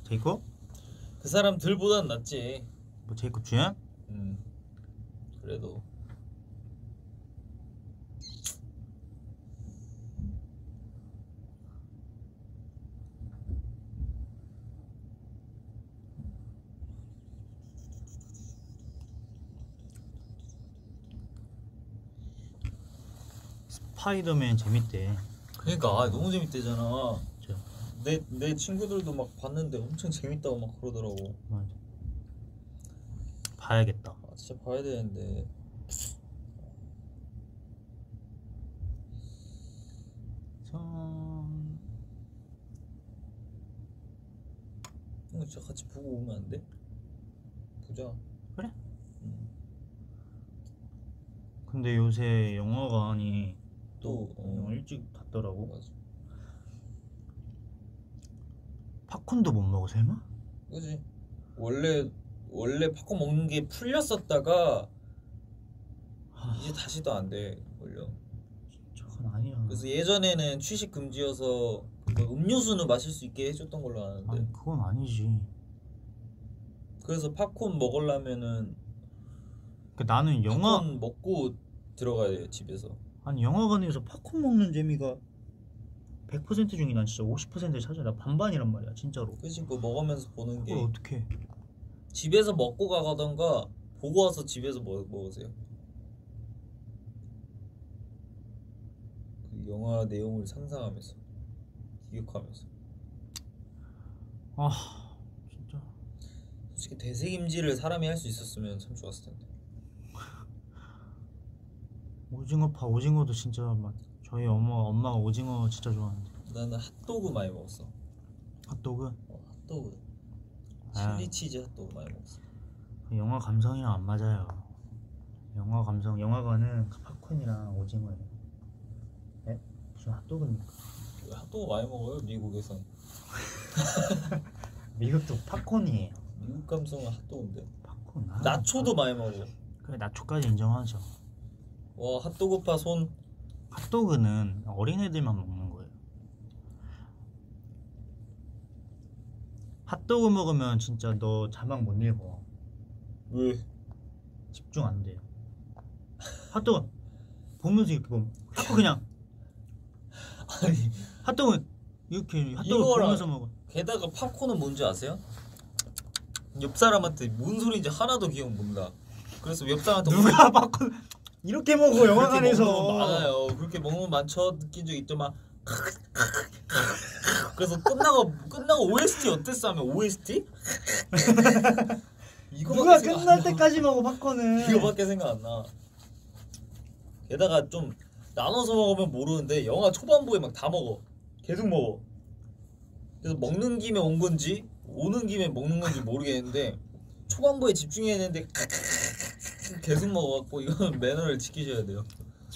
제이콥? 그 사람들보단 낫지. 뭐 제이콥 주연? 그래도 스파이더맨 재밌대. 그러니까 너무 재밌대잖아. 진짜. 내 친구들도 막 봤는데 엄청 재밌다고 막 그러더라고. 맞아. 봐야겠다. 진짜 봐야 되는데. 진짜 같이 보고 오면 안 돼? 보자. 그래? 근데 요새 영화관이 또 영화 일찍 닫더라고. 맞아. 팝콘도 못 먹어 설마? 그지. 원래 팝콘 먹는 게 풀렸었다가 이제 다시도 안 돼. 걸려. 저건 아니야. 그래서 예전에는 취식 금지여서 그 음료수는 마실 수 있게 해줬던 걸로 아는데. 아니 그건 아니지. 그래서 팝콘 먹으려면은 나는 영화 팝콘 먹고 들어가야 돼요 집에서. 아니 영화관에서 팝콘 먹는 재미가 100% 중에 난 진짜 50%를 찾아. 나 반반이란 말이야 진짜로. 그치. 그거 먹으면서 보는 게. 그걸 어떻게? 집에서 먹고 가던가 보고 와서 집에서 먹으세요. 그 영화 내용을 상상하면서 기억하면서. 아 진짜. 솔직히 되새김질을 사람이 할 수 있었으면 참 좋았을 텐데. 오징어도 진짜 막 저희 엄마가 오징어 진짜 좋아하는데. 나는 핫도그 많이 먹었어. 핫도그? 핫도그. 아. 칠리 치즈 핫도그 많이 먹었어. 영화 감성이랑 안 맞아요. 영화 감성 영화관은 팝콘이랑 오징어예요. 에? 무슨 핫도그입니까? 왜 핫도그 많이 먹어요 미국에선? 미국도 팝콘이에요. 미국 감성은 핫도그인데. 팝콘. 나초도 많이 먹어. 그래 나초까지 인정하죠. 와 핫도그파 손. 핫도그는 어린애들만 먹는 거예요. 핫도그 먹으면 진짜 너 자막 못 읽어. 왜? 집중 안 돼요. 핫도그 보면서 이렇게 보면 핫도그 그냥 아니 핫도그 이렇게 핫도그 이거랑- 보면서 먹어. 게다가 팝콘은 뭔지 아세요? 옆 사람한테 뭔 소리인지 하나도 기억 못 나. 그래서 옆 사람한테 누가 팝콘 이렇게 먹어 그렇게 영화관에서. 먹는 건 많아요. 그렇게 먹으면 많죠. 느낀 적 있죠. 막 그래서 끝나고 OST 어땠어 하면 OST? 누가 끝날 때까지 먹어 팝콘을. 이거밖에 생각 안 나. 게다가 좀 나눠서 먹으면 모르는데 영화 초반부에 막 다 먹어. 계속 먹어. 그래서 먹는 김에 온 건지 오는 김에 먹는 건지 모르겠는데 초반부에 집중해야 되는데 계속 먹어갖고 이거는 매너를 지키셔야 돼요.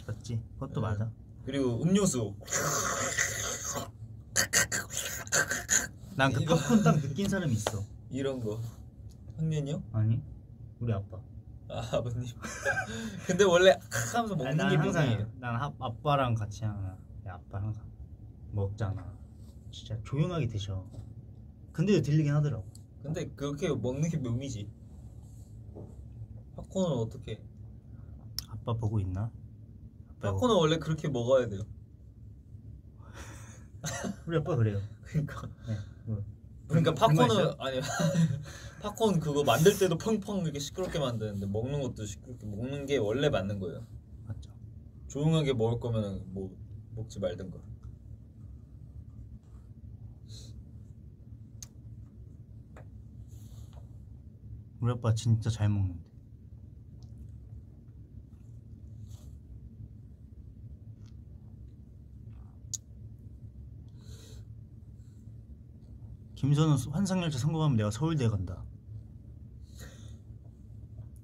맞지? 그것도 네. 맞아. 그리고 음료수. 난 그 팝콘 딱 느낀 사람이 있어. 이런 거. 학년이요? 아니 우리 아빠. 아 아버님. 근데 원래 하면서 먹는 난 게 항상 명이에요. 난 아빠랑 같이 하나. 아빠 항상 먹잖아. 진짜 조용하게 드셔. 근데도 들리긴 하더라고. 근데 그렇게 먹는 게 묘미지. 팝콘은 어떻게? 아빠 보고 있나? 아빠 팝콘은 원래 그렇게 먹어야 돼요. 우리 아빠 그래요. 그러니까. 네. 뭐. 그러니까 그런 거 있어요? 팝콘은 아니 팝콘 그거 만들 때도 펑펑 이렇게 시끄럽게 만드는데 먹는 것도 시끄럽게 먹는 게 원래 맞는 거예요. 맞죠. 조용하게 먹을 거면은 뭐 먹지 말든가. 우리 아빠 진짜 잘 먹는데. 김선우 환상열차 성공하면 내가 서울대 간다.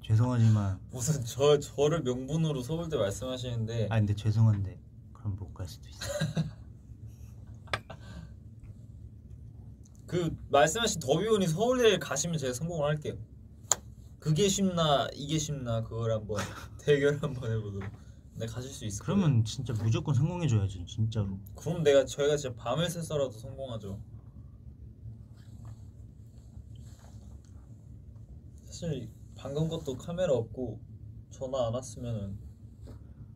죄송하지만 무슨 저를 명분으로 서울대 말씀하시는데 근데 죄송한데 그럼 못 갈 수도 있어. 그 말씀하신 더비온이 서울대 가시면 제가 성공을 할게요. 그게 쉽나 이게 쉽나 그걸 한번 대결 한번 해보도록. 네 가실 수 있을 거예요. 그러면 진짜 무조건 성공해줘야지 진짜로. 그럼 저희가 진짜 밤을 새서라도 성공하죠. 사실 방금 것도 카메라 없고 전화 안 왔으면은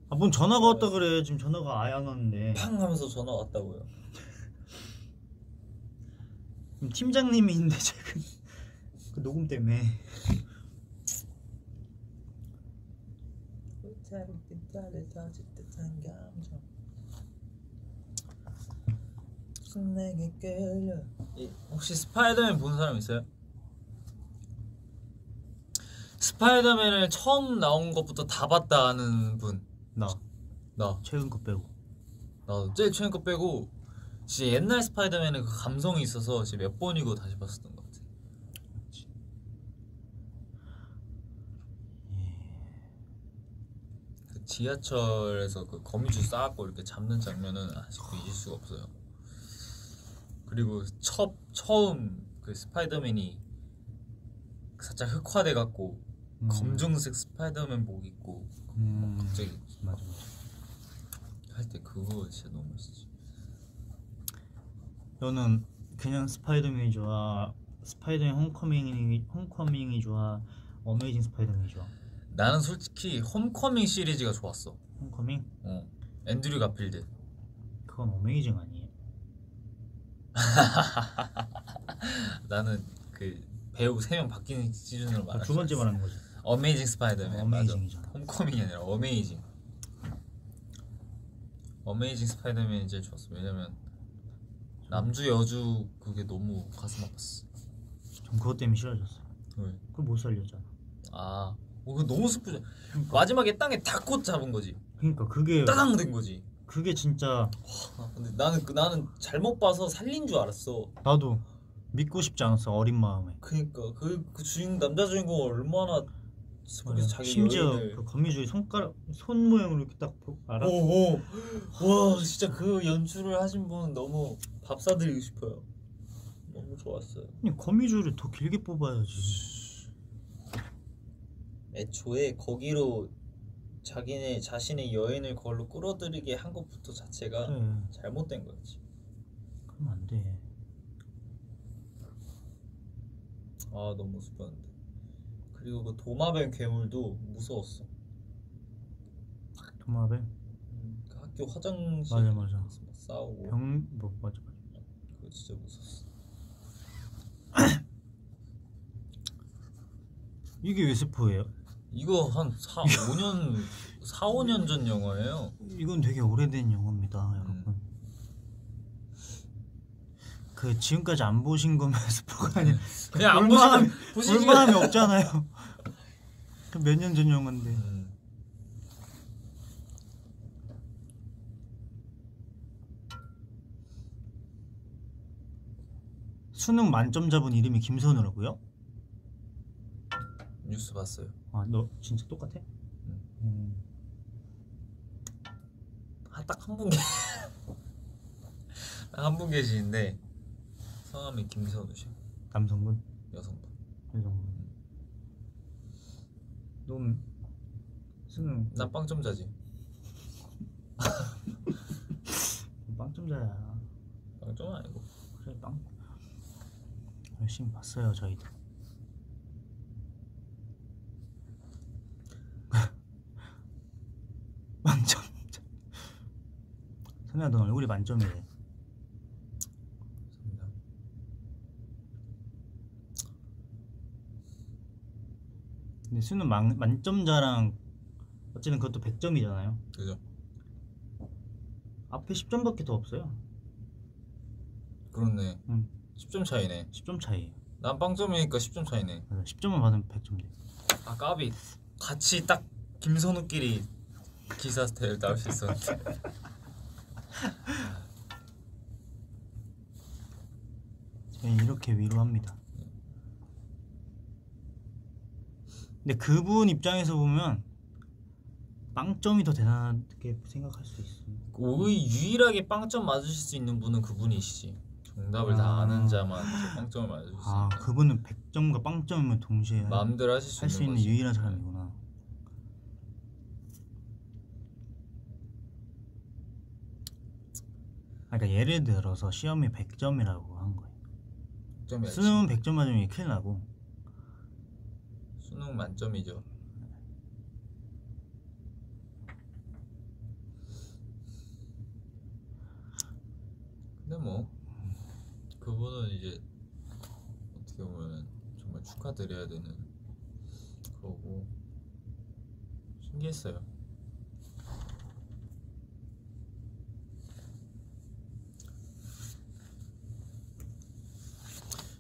뭔 전화가 왔다 그래. 지금 전화가 아예 안 왔는데. 팡 하면서 전화 왔다고요. 팀장님이 있는데 지금 그 녹음 때문에. 혹시 스파이더맨 본 사람 있어요? 스파이더맨을 처음 나온 것부터 다 봤다 하는 분. 나 나 최근 거 빼고. 나도 제일 최근 거 빼고 진짜 옛날 스파이더맨은 그 감성이 있어서 진짜 몇 번이고 다시 봤었던 것 같아. 그 지하철에서 그 거미줄 쌓았고 이렇게 잡는 장면은 아직도 잊을 수가 없어요. 그리고 처음 그 스파이더맨이 살짝 흑화돼 갖고 검정색 스파이더맨 복 입고 갑자기 맞아. 할 때 그거 진짜 너무 멋있지. 너는 그냥 스파이더맨이 좋아? 스파이더맨 홈커밍이 좋아? 어메이징 스파이더맨이 좋아? 나는 솔직히 홈커밍 시리즈가 좋았어. 홈커밍? 앤드류 가필드. 그건 어메이징 아니에요? 나는 그 배우 3명 바뀌는 시즌으로 말하는 두 번째 말하는 거지. 어메이징 스파이더맨. 어메이징이잖아. 맞아. 홈커밍이 아니라 어메이징. 어메이징 스파이더맨이 제일 좋았어. 왜냐면 남주 여주 그게 너무 가슴 아팠어. 전 그것 때문에 싫어졌어. 왜? 그걸 못 살렸잖아. 그거 너무 슬프죠. 마지막에 땅에 닭꽃 잡은 거지. 그러니까 그게 따당 된 거지. 그게 진짜 근데 나는 잘못 봐서 살린 줄 알았어. 나도 믿고 싶지 않았어. 어린 마음에. 그니까 그 남자 주인공 얼마나 거기서 자기 심지어 여인을 그 거미줄이 손 모양으로 이렇게 딱 알아? 와 진짜 그 연출을 하신 분은 너무 밥 사드리고 싶어요. 너무 좋았어요. 아니 거미줄을 더 길게 뽑아야지. 애초에 거기로 자신의 여인을 그걸로 끌어들이게 한 것부터 자체가 그래. 잘못된 거였지. 그러면 안 돼. 너무 슬펐는데. 그리고 그 도마뱀 괴물도 무서웠어. 도마뱀? 그 학교 화장실 맞아. 막 싸우고 맞아. 그거 진짜 무서웠어. 이게 왜 스포예요? 이거 한 4, 5년 전 영화예요. 이건 되게 오래된 영화입니다, 여러분. 그 지금까지 안 보신 거면 스포가 아니야. 그냥 안 보시면 보시지. 볼만함이 없잖아요. 몇 년 전 영화인데. 수능 만점자분 이름이 김선우라고요? 뉴스 봤어요. 아, 너 진짜 똑같아? 딱 한 분 한 분 계시는데 성함이 김선우 씨. 남성분? 여성분. 여성분. 넌 수능 난 빵점자지. 빵점자야. 빵점 아니고. 그래 빵. 열심히 봤어요 저희도. 빵점자. 선우야 넌 얼굴이 만점이래. 감사합니다. 근데 수능 만점자랑 어쨌든 그것도 100점이잖아요. 그죠? 앞에 10점밖에 더 없어요. 그렇네. 10점 차이네. 10점 차이. 난 빵점이니까 10점 차이네. 10점만 받으면 100점 돼. 아 까비. 같이 딱 김선우끼리 기사 스타일 나올 수 있었는데. 저희 이렇게 위로합니다. 근데 그분 입장에서 보면 빵점이 더 대단하게 생각할 수 있어. 거의 유일하게 빵점 맞으실 수 있는 분은 그분이시지. 정답을 다 아는 자만 이제 빵점을 맞을 수 있어요. 아 그분은 100점과 빵점을 동시에 마음대로 하실 수 할 수 있는 있는 거지. 유일한 사람이구나. 그러니까 예를 들어서 시험이 100점이라고 한 거예요. 100점이야. 수능은 100점 맞으면 큰일 나고 수능 만점이죠. 근데 뭐 그분은 이제 어떻게 보면 정말 축하드려야 되는 거고 신기했어요.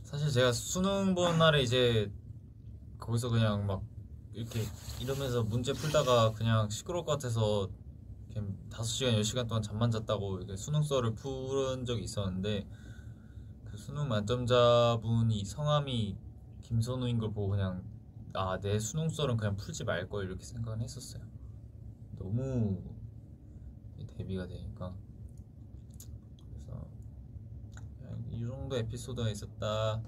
사실 제가 수능 본 날에 이제 거기서 그냥 막 이렇게 이러면서 문제 풀다가 그냥 시끄러울 것 같아서 그냥 5시간 10시간 동안 잠만 잤다고 이렇게 수능서를 푸른 적이 있었는데 그 수능 만점자분이 성함이 김선우인 걸 보고 그냥 아 내 수능서는 그냥 풀지 말걸 이렇게 생각을 했었어요. 너무 대비가 되니까. 그래서 그냥 이 정도 에피소드가 있었다,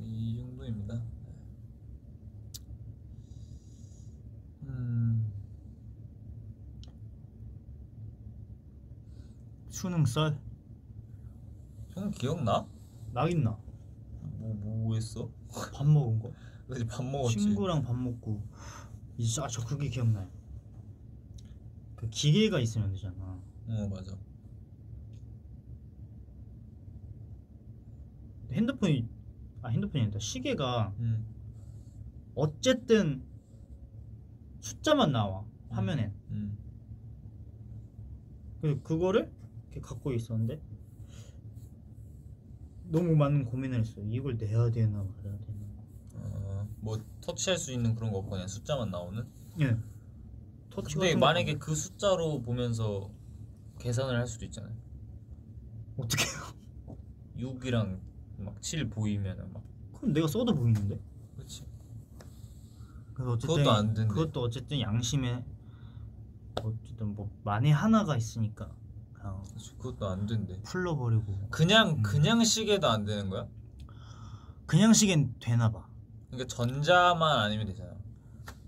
이 정도입니다. 수능 썰 형 기억나? 나긴 나. 뭐 했어? 밥 먹은 거. 그치 밥 먹었지. 친구랑 밥 먹고 이제 저 그게 기억나요. 그 기계가 있으면 되잖아. 맞아. 핸드폰이 아니다. 시계가 음. 어쨌든 숫자만 나와 화면엔. 그거를 이렇게 갖고 있었는데 너무 많은 고민을 했어. 이걸 내야 되나 말아야 되나. 뭐 터치할 수 있는 그런 거 없고 그냥 숫자만 나오는? 예. 터치 근데 같은 만약에 거 그 숫자로 보면서 계산을 할 수도 있잖아요. 어떻게? 6이랑 막 7 보이면은 막. 그럼 내가 써도 보이는데. 그렇지. 그래서 어쨌든 그것도 안 된대. 그것도 어쨌든 양심에 어쨌든 뭐 만에 하나가 있으니까 그냥 그것도 안 된대. 풀러버리고. 그냥 시계도 안 되는 거야? 그냥 시계는 되나 봐. 그러니까 전자만 아니면 되잖아.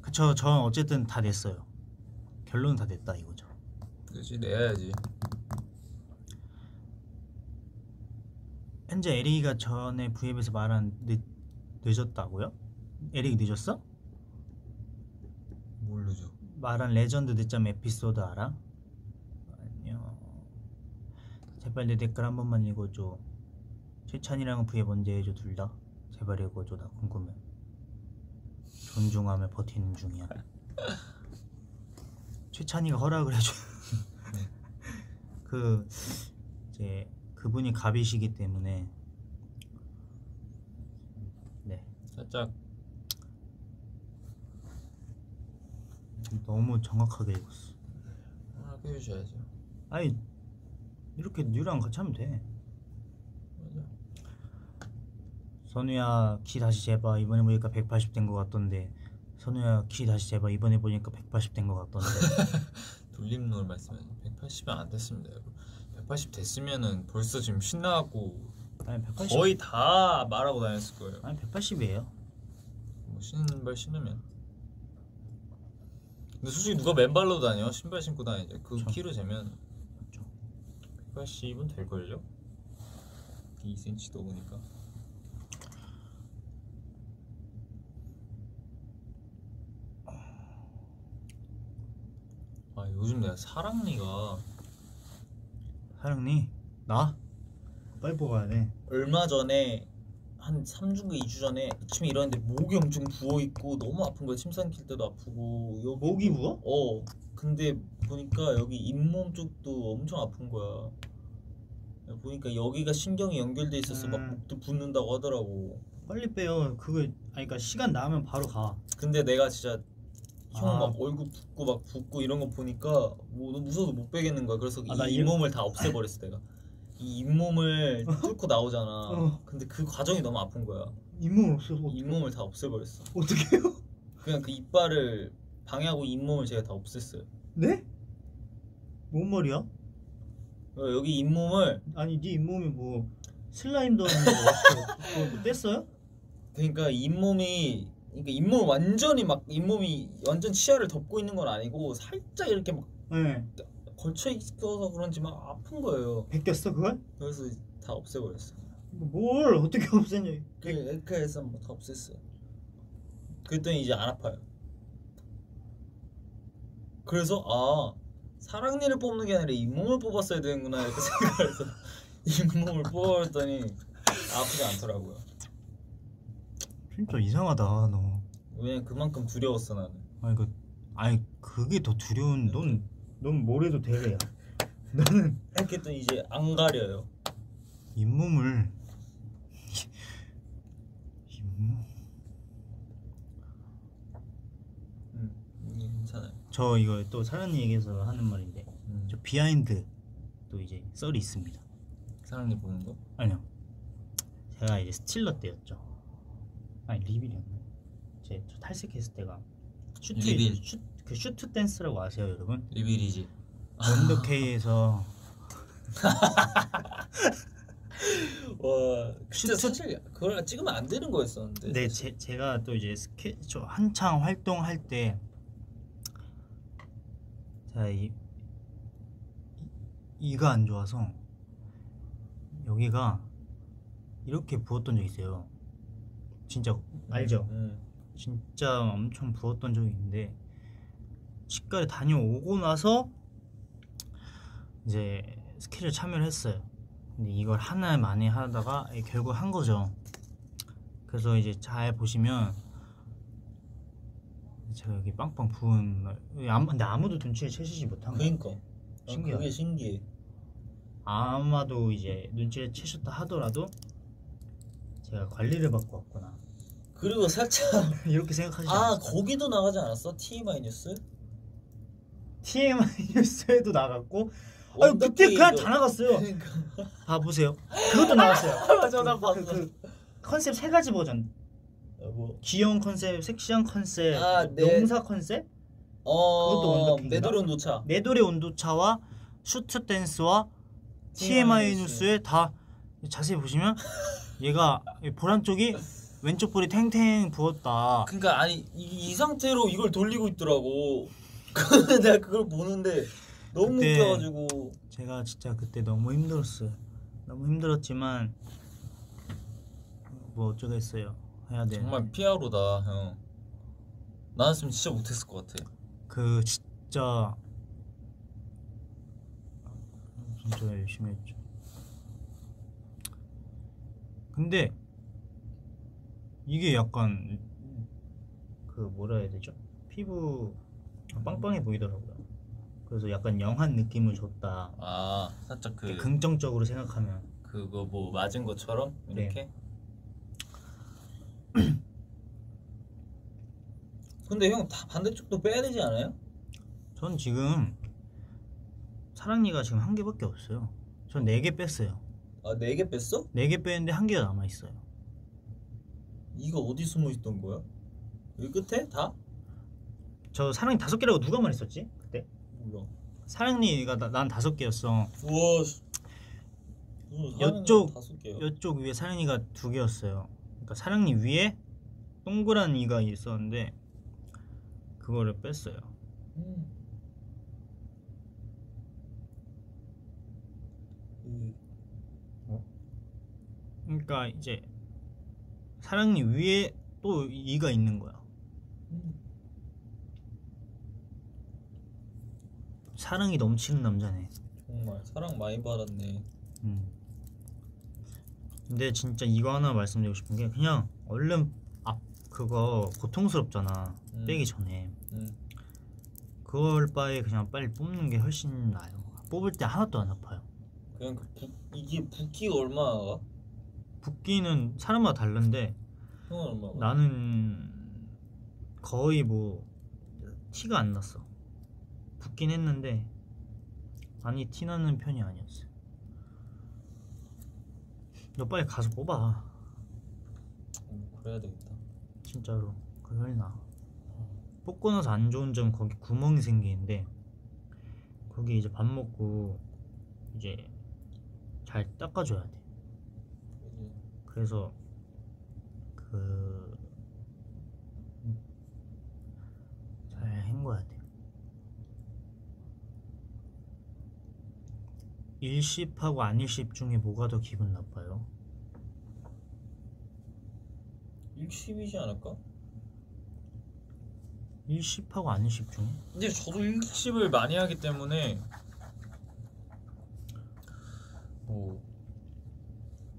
그쵸. 전 어쨌든 다 냈어요. 결론은 다 냈다 이거죠. 그렇지 내야지. 현재 에릭이가 전에 V앱에서 말한 늦었다고요? 에릭 늦었어? 모르죠. 말한 레전드 늦잠 에피소드 알아? 아니요. 제발 내 댓글 한 번만 읽어줘. 최찬이랑 V앱 언제 해줘 둘 다? 제발 읽어줘. 나 궁금해. 존중하며 버티는 중이야. 최찬이가 허락을 해줘. 이제 그분이 갑이시기 때문에 네 살짝 너무 정확하게 읽었어. 하게 해주셔야죠. 아니 이렇게 뉴랑 같이 하면 돼. 맞아. 선우야 키 다시 재봐. 이번에 보니까 180 된 거 같던데. 선우야 키 다시 재봐. 이번에 보니까 180 된 거 같던데. 돌림노를 말씀하죠. 180은 안 됐습니다. 180 됐으면은 벌써 지금 신나갖고 아니 180 거의 다 말하고 다녔을 거예요. 아니 180이에요. 뭐 신발 신으면. 근데 솔직히 누가 맨발로 다녀? 신발 신고 다니죠. 그 그쵸. 키로 재면 그쵸. 180은 될걸요? 2cm 넘으니까. 아 요즘 내가 사랑니가 사랑니 나? 빨리 뽑아야 돼. 얼마 전에 한 3주인가 2주 전에 아침에 일어났는데 목이 엄청 부어있고 너무 아픈 거야. 침 삼킬 때도 아프고 여기 목이 부어? 근데 보니까 여기 잇몸 쪽도 엄청 아픈 거야. 보니까 여기가 신경이 연결돼 있어서 막 목도 붓는다고 하더라고. 빨리 빼요. 그거 아니 그러니까 시간 나면 바로 가. 근데 내가 진짜 형 아. 막 얼굴 붓고 막 붓고 이런 거 보니까 뭐 너무 무서워서 못 빼겠는 거야. 그래서 아, 나 이 잇몸을 다 없애버렸어 내가. 이 잇몸을 뚫고 나오잖아. 근데 그 과정이 너무 아픈 거야. 잇몸 없어서 잇몸을 다 없애버렸어. 어떡해요? 그냥 그 이빨을 방해하고 잇몸을 제가 다 없앴어요. 네? 뭔 말이야? 여기 잇몸을 아니 네 잇몸이 뭐 슬라임도 아니고 뭐 뗐어요? 그러니까 잇몸이 그러니까 잇몸 완전히 막 잇몸이 완전 치아를 덮고 있는 건 아니고 살짝 이렇게 막 네. 걸쳐 있어서 그런지 막 아픈 거예요. 벗겼어 그걸? 그래서 다 없애버렸어. 뭘 어떻게 없앴냐? 그 에크에서 뭐 다 없앴어요. 그랬더니 이제 안 아파요. 그래서 아 사랑니를 뽑는 게 아니라 잇몸을 뽑았어야 되는구나 이렇게 생각해서 잇몸을 뽑아버렸더니 아프지 않더라고요. 진짜 이상하다 너. 왜냐면 그만큼 두려웠어 나는. 아니 그게 더 두려운. 넌 뭘 해도 대래야. 너는 이렇게 했더니 이제 안 가려요. 잇몸을 잇몸. 괜찮아요. 저 이거 또 사랑니 얘기해서 하는 말인데 저 비하인드 또 이제 썰이 있습니다. 사랑니 보는 거? 아니요. 제가 이제 스틸러 때였죠. 아니 리빌이었나? 저 탈색했을 때가 리빌. 그 슈트 댄스라고 아세요, 여러분? 리빌이지. 원더케이에서 와 진짜 슈트- 사실 그걸 찍으면 안 되는 거였었는데. 네, 제가 또 이제 저 한창 활동할 때 제가 이가 안 좋아서 여기가 이렇게 부었던 적이 있어요. 진짜 알죠? 진짜 엄청 부었던 적이 있는데 치과를 다녀오고 나서 이제 스케줄 참여를 했어요. 근데 이걸 하나 만에 하다가 결국 한 거죠. 그래서 이제 잘 보시면 제가 여기 빵빵 부은 근데 아무도 눈치를 채시지 못한 거예요. 그러니까 신기하다. 그게 신기해. 아마도 이제 눈치를 채셨다 하더라도 제가 관리를 받고 왔구나 그리고 살짝 이렇게 생각하시지 아 않았어요? 거기도 나가지 않았어? TMI 뉴스? TMI 뉴스에도 나갔고 아니 그때 그냥 다 나갔어요. 그러니까 봐보세요. 그것도 나왔어요. 맞아 나 봤어. 그 컨셉 세 가지 버전. 뭐 귀여운 컨셉, 섹시한 컨셉, 아, 네. 농사 컨셉, 그것도 원더킹인가? 매도리 온도차. 내돌의 온도차와 슈트 댄스와 TMI 뉴스에 다 자세히 보시면 얘가 보란 쪽이 왼쪽 볼이 탱탱 부었다. 그러니까 아니 이 상태로 이걸 돌리고 있더라고. 근데 내가 그걸 보는데 너무 그때 웃겨가지고 제가 진짜 그때 너무 힘들었어요. 너무 힘들었지만 뭐 어쩌겠어요. 해야 돼. 정말 피아로다 형. 나였으면 진짜 못했을 것 같아. 그 진짜 열심히 했죠. 근데 이게 약간 그 뭐라 해야 되죠? 피부 빵빵해 보이더라고요. 그래서 약간 영한 느낌을 줬다. 아 살짝 그 긍정적으로 생각하면 그거 뭐 맞은 것처럼 이렇게. 근데 형 다 반대쪽도 빼야 되지 않아요? 전 지금 사랑니가 지금 한 개밖에 없어요. 전 4개 뺐어요. 아 4개 뺐어? 4개 뺐는데 한 개가 남아 있어요. 이거 어디 숨어 있던 거야? 여기 끝에 다? 저 사랑니 5개라고 누가 말했었지? 그때? 몰라. 사랑니가 난 5개였어. 우와. 이쪽 5개요. 이쪽 위에 사랑니가 2개였어요. 그러니까 사랑니 위에 동그란 이가 있었는데 그거를 뺐어요. 그러니까 이제 사랑니 위에 또 이가 있는 거야. 사랑이 넘치는 남자네. 정말 사랑 많이 받았네. 근데 진짜 이거 하나 말씀드리고 싶은 게 그냥 얼른 그거 고통스럽잖아. 빼기 전에. 그걸 바에 그냥 빨리 뽑는 게 훨씬 나아요. 뽑을 때 하나도 안 아파요. 그냥 이게 붓기가 얼마나? 붓기는 사람마다 다른데 형은 얼마나? 나는 거의 뭐 티가 안 났어. 붓긴 했는데 많이 티나는 편이 아니었어요. 너 빨리 가서 뽑아. 그래야 되겠다. 진짜로 그걸 나. 뽑고 나서 안 좋은 점 거기 구멍이 생기는데 거기 이제 밥 먹고 이제 잘 닦아줘야 돼. 그래서 잘 헹궈야 돼. 일십하고 안일십 중에 뭐가 더 기분 나빠요? 일십이지 않을까? 일십하고 안일십 중에? 근데 저도 일십을 많이 하기 때문에 뭐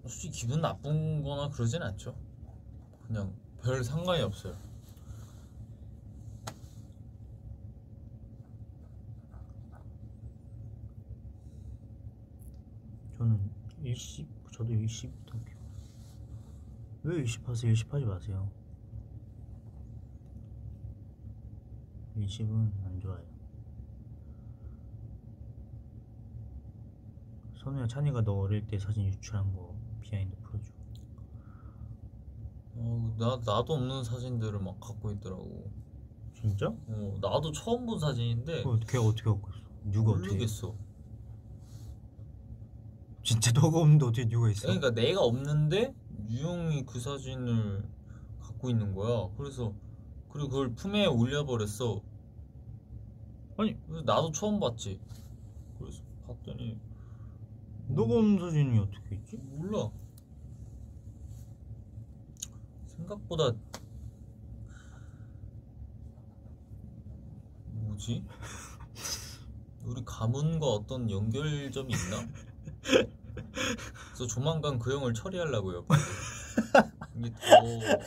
솔직히 기분 나쁜 거나 그러진 않죠. 그냥 별 상관이 없어요. 저는 일십, 저도 일십부터 왜 일십하세요? 일십하지 마세요. 일십은 안 좋아요. 선우야, 찬이가 너 어릴 때 사진 유출한 거 비하인드 풀어줘. 나도 없는 사진들을 막 갖고 있더라고. 진짜? 나도 처음 본 사진인데 걔 어떻게 갖고 있어? 누가 모르겠어. 어떻게? 진짜 너가 없는데 어떻게 누가 있어? 그러니까 내가 없는데 유형이 그 사진을 갖고 있는 거야. 그리고 그걸 품에 올려버렸어. 아니, 그래서 나도 처음 봤지. 그래서 봤더니 너가 없는 사진이 어떻게 있지? 몰라. 생각보다 뭐지? 우리 가문과 어떤 연결점이 있나? 그래서 조만간 그 형을 처리하려고요. 이게 더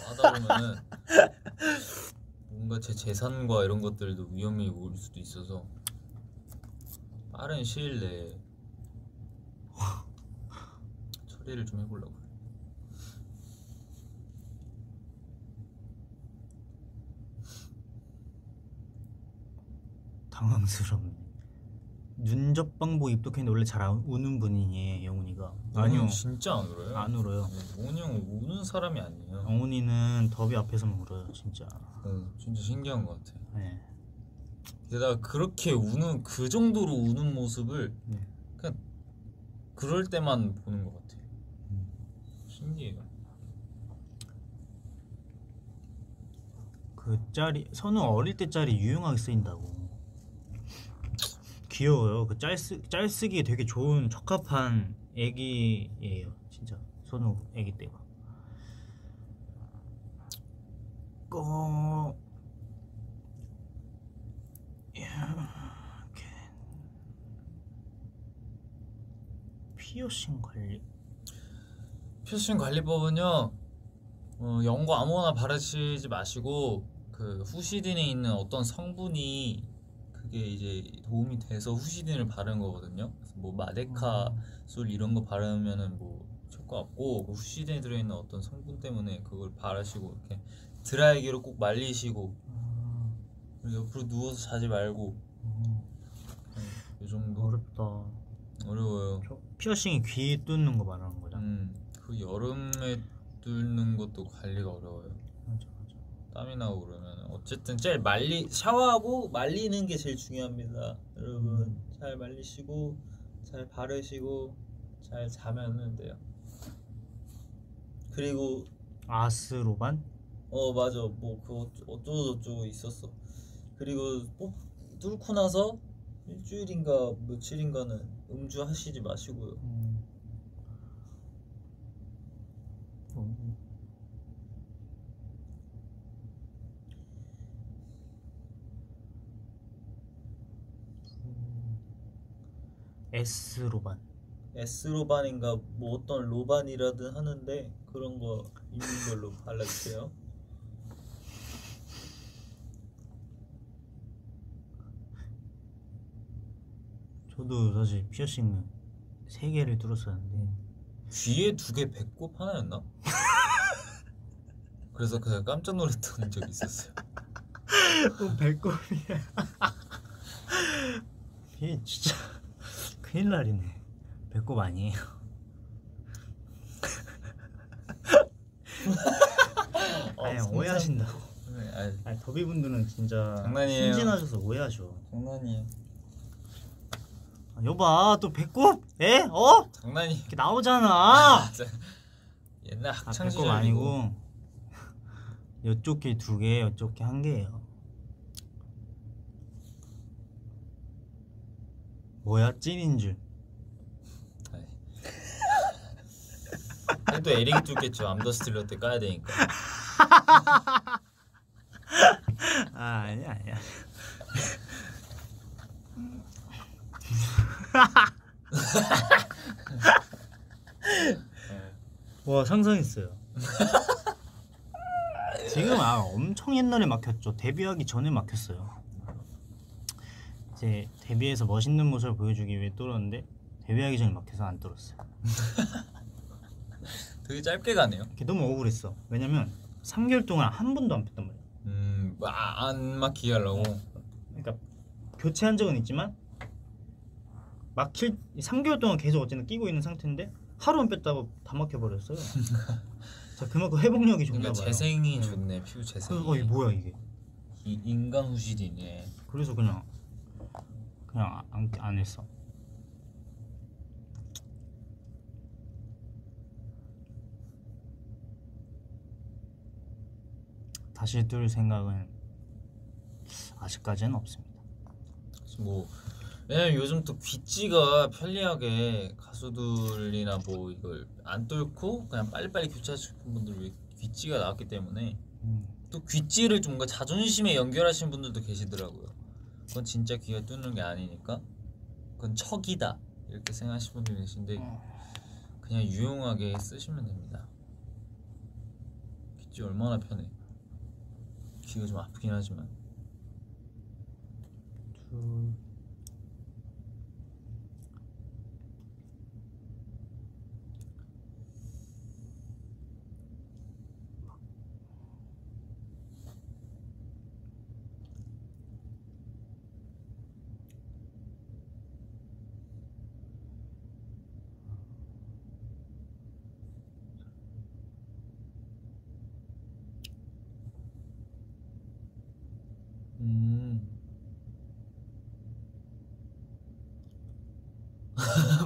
하다 보면은 뭔가 제 재산과 이런 것들도 위험이 올 수도 있어서 빠른 시일 내에 처리를 좀 해보려고요. 당황스럽네. 눈접방보 입덕했는데 원래 잘 우는 분이니 영훈이가. 아니요, 진짜 안 울어요. 안 울어요. 영훈이 형은 우는 사람이 아니에요. 영훈이는 더비 앞에서만 울어요, 진짜. 진짜 신기한 것 같아. 네. 게다가 그렇게 우는, 그 정도로 우는 모습을 네. 그냥 그럴 때만 보는 것 같아. 신기해요. 그 짤이 선우 어릴 때 짤이 유용하게 쓰인다고. 귀여워요. 그 짤 쓰기에 되게 좋은 적합한 애기예요, 진짜. 선우 애기 때가. 이렇게 피어싱 관리. 피어싱 관리법은요, 연고 아무거나 바르시지 마시고 그 후시딘에 있는 어떤 성분이 그게 이제 도움이 돼서 후시딘을 바르는 거거든요. 그래서 뭐 마데카 술 이런 거 바르면은 뭐 효과 없고 그 후시딘에 들어있는 어떤 성분 때문에 그걸 바르시고 이렇게 드라이기로 꼭 말리시고 그리고 옆으로 누워서 자지 말고 이 정도. 어렵다. 어려워요. 피어싱이 귀 뚫는 거 말하는 거잖아. 그 여름에 뚫는 것도 관리가 어려워요. 맞아. 땀이 나고 그러면 어쨌든 제일 샤워하고 말리는 게 제일 중요합니다. 여러분 잘 말리시고 잘 바르시고 잘 자면은 돼요. 그리고 아스로반? 맞아 뭐 그거 어쩌고저쩌고 있었어. 그리고 뚫고 나서 일주일인가 며칠인가는 음주 하시지 마시고요. S로반. S로반인가 뭐 어떤 로반이라든 하는데 그런 거 있는 걸로 발라주세요. 저도 사실 피어싱은 3개를 뚫었었는데 귀에 2개 배꼽 하나였나? 그래서 그냥 깜짝 놀랐던 적이 있었어요. 배꼽이야. 이게 진짜 큰일 날이네. 배꼽 아니에요. 아니 오해하신다. 아니 더비분들은 진짜 장난이에요. 순진하셔서 오해하셔. 장난이에요. 여봐 또 배꼽? 에? 어? 장난이. 이렇게 나오잖아. 옛날 학창 배꼽 시절이고. 아니고 이쪽 귀 2개, 이쪽 귀 1개예요. 뭐야 찐인 줄. 또 에릭이 뚫겠죠. 암더스틸러 때 까야 되니까. 아니야. 와 상상했어요. 지금 엄청 옛날에 막혔죠. 데뷔하기 전에 막혔어요. 이제 데뷔해서 멋있는 모습을 보여주기 위해 뚫었는데 데뷔하기 전에 막혀서 안 뚫었어요. 되게 짧게 가네요. 그게 너무 억울했어. 왜냐면 3개월 동안 한 번도 안 폈단 말이야. 안 막히게 하려고. 그러니까 교체한 적은 있지만 막힐 3개월 동안 계속 어쨌든 끼고 있는 상태인데 하루만 뺐다고 다 막혀버렸어요. 자 그만큼 회복력이 좋나 그러니까 봐요. 재생이 좋네. 피부 재생이. 그래서 이게 뭐야 이게. 인간 후시딘이네. 그래서 그냥 안 했어. 다시 뚫을 생각은 아직까지는 없습니다. 뭐 왜냐면 요즘 또 귀찌가 편리하게 가수들이나 뭐 이걸 안 뚫고 그냥 빨리빨리 교체하시는 분들 왜 귀찌가 나왔기 때문에 또 귀찌를 좀 뭔가 자존심에 연결하시는 분들도 계시더라고요. 그건 진짜 귀가 뚫는 게 아니니까 그건 척이다 이렇게 생각하시는 분들이 계신데 그냥 유용하게 쓰시면 됩니다. 귀찌 얼마나 편해. 귀가 좀 아프긴 하지만.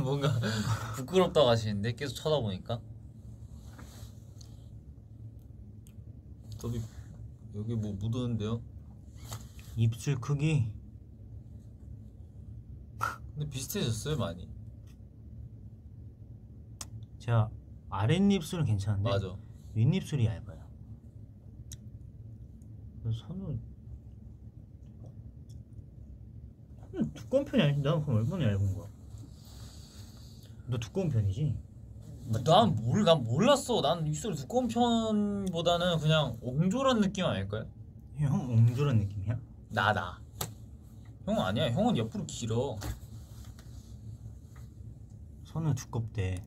뭔가 부끄럽다고 하시는데 계속 쳐다보니까. 여기 뭐 묻었는데요? 입술 크기 근데 비슷해졌어요 많이. 제가 아랫입술은 괜찮은데 맞아. 윗입술이 얇아요. 그래서 손은 두꺼운 편이 아닌데 난 그럼 얼마나 얇은 거야? 너 두꺼운 편이지? 난 몰랐어. 난 입술이 두꺼운 편보다는 그냥 옹졸한 느낌 아닐까요? 형 옹졸한 느낌이야? 나 형 아니야. 형은 옆으로 길어. 선우 두껍대.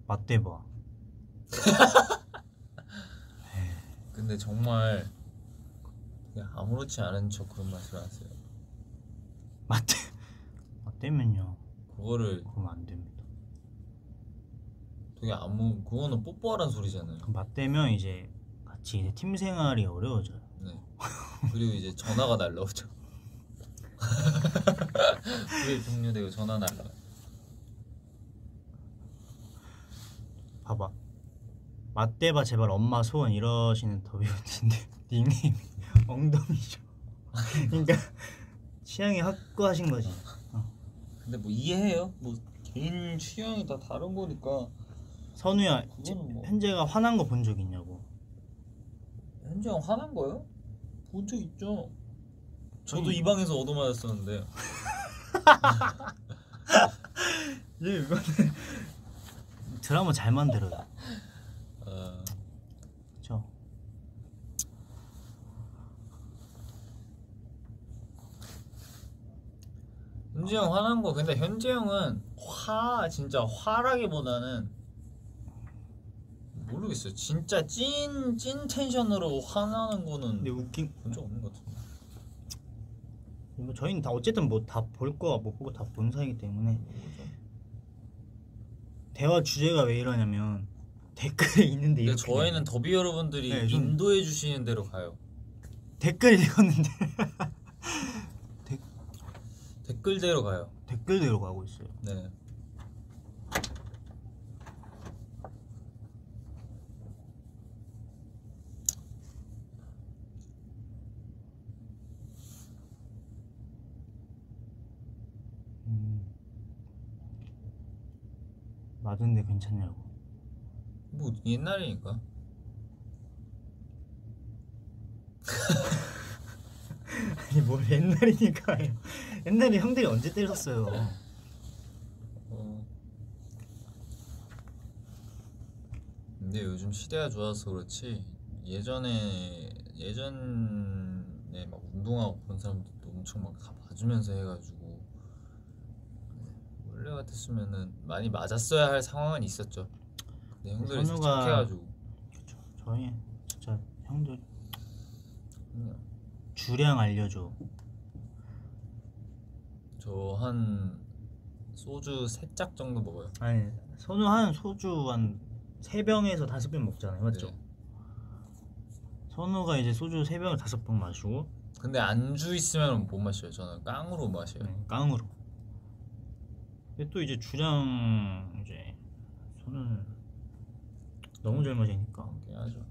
맞대봐. 근데 정말 그냥 아무렇지 않은 척 그런 말씀 하세요. 맞대면요. 그거를 그러면 안 됩니다. 되게 그거는 뽀뽀하란 소리잖아요. 그 맞대면 이제 같이 이제 팀 생활이 어려워져요. 네. 그리고 이제 전화가 날라오죠. 그게 종료되고 전화 날라. 봐봐. 맞대봐 제발 엄마 소원 이러시는 더비언인데 닉네임이 엉덩이죠. 그러니까 취향이 확고하신 거지. 근데 뭐 이해해요. 뭐 개인 취향이 다 다른 거니까. 선우야, 그거는 뭐 현재가 화난 거 본 적 있냐고. 현재 형 화난 거요? 본 적 있죠. 저도 아니, 이 방에서 얻어맞았었는데. 예, 이거는 드라마 잘 만들어요. 그렇죠. 현재 형 화난 거. 근데 현재 형은 진짜 화라기보다는 모르겠어요. 진짜 찐 텐션으로 화나는 거는 근데 웃긴 본 적 없는 것 같은데. 뭐 저희는 다 어쨌든 뭐 다 볼 거 못 보고 다 본 사이기 때문에 대화 주제가 왜 이러냐면 댓글에 있는데 근데 이렇게 저희는 더비 여러분들이 네, 좀- 인도해 주시는 대로 가요. 댓글 읽었는데 댓글대로 가요. 댓글대로 가고 있어요. 네. 맞은데 괜찮냐고. 뭐 옛날이니까. 아니 뭘 옛날이니까요. 옛날에 형들이 언제 때렸어요. 근데 요즘 시대가 좋아서 그렇지 예전에 막 운동하고 그런 사람들도 엄청 막 다 봐주면서 해가지고 원래 같았으면은 많이 맞았어야 할 상황은 있었죠. 근데 형들이 선우가- 착해가지고. 그쵸. 저희 진짜 형들 그냥 주량 알려줘. 저 한 소주 3짝 정도 먹어요. 아니 선우 한 소주 한 3병에서 5병 먹잖아요, 맞죠? 네. 선우가 이제 소주 3병을 5병 마시고 근데 안주 있으면 못 마셔요. 저는 깡으로 마셔요. 깡으로. 근데 또 이제 주량 이제 선우는 너무 잘 마시니까. 그렇게 하죠.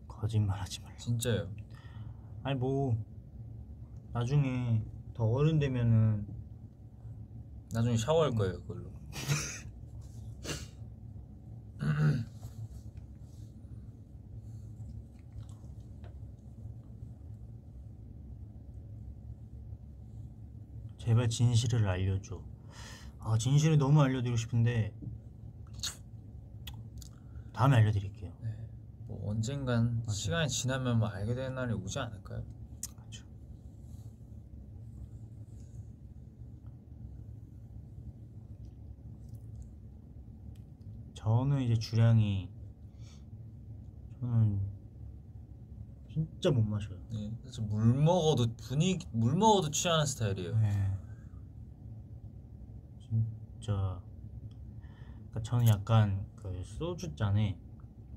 거짓말하지 말라. 진짜요. 아니 뭐 나중에 더 어른 되면은 나중에 샤워할 거예요 그걸로. 제발 진실을 알려줘. 아 진실을 너무 알려드리고 싶은데 다음에 알려드릴게요. 뭐 언젠간 시간이 지나면 뭐 알게 되는 날이 오지 않을까요? 그렇죠. 저는 이제 주량이 저는 진짜 못 마셔요. 네. 그래서 물 먹어도 취하는 스타일이에요. 네. 진짜. 그러니까 저는 약간 그 소주 잔에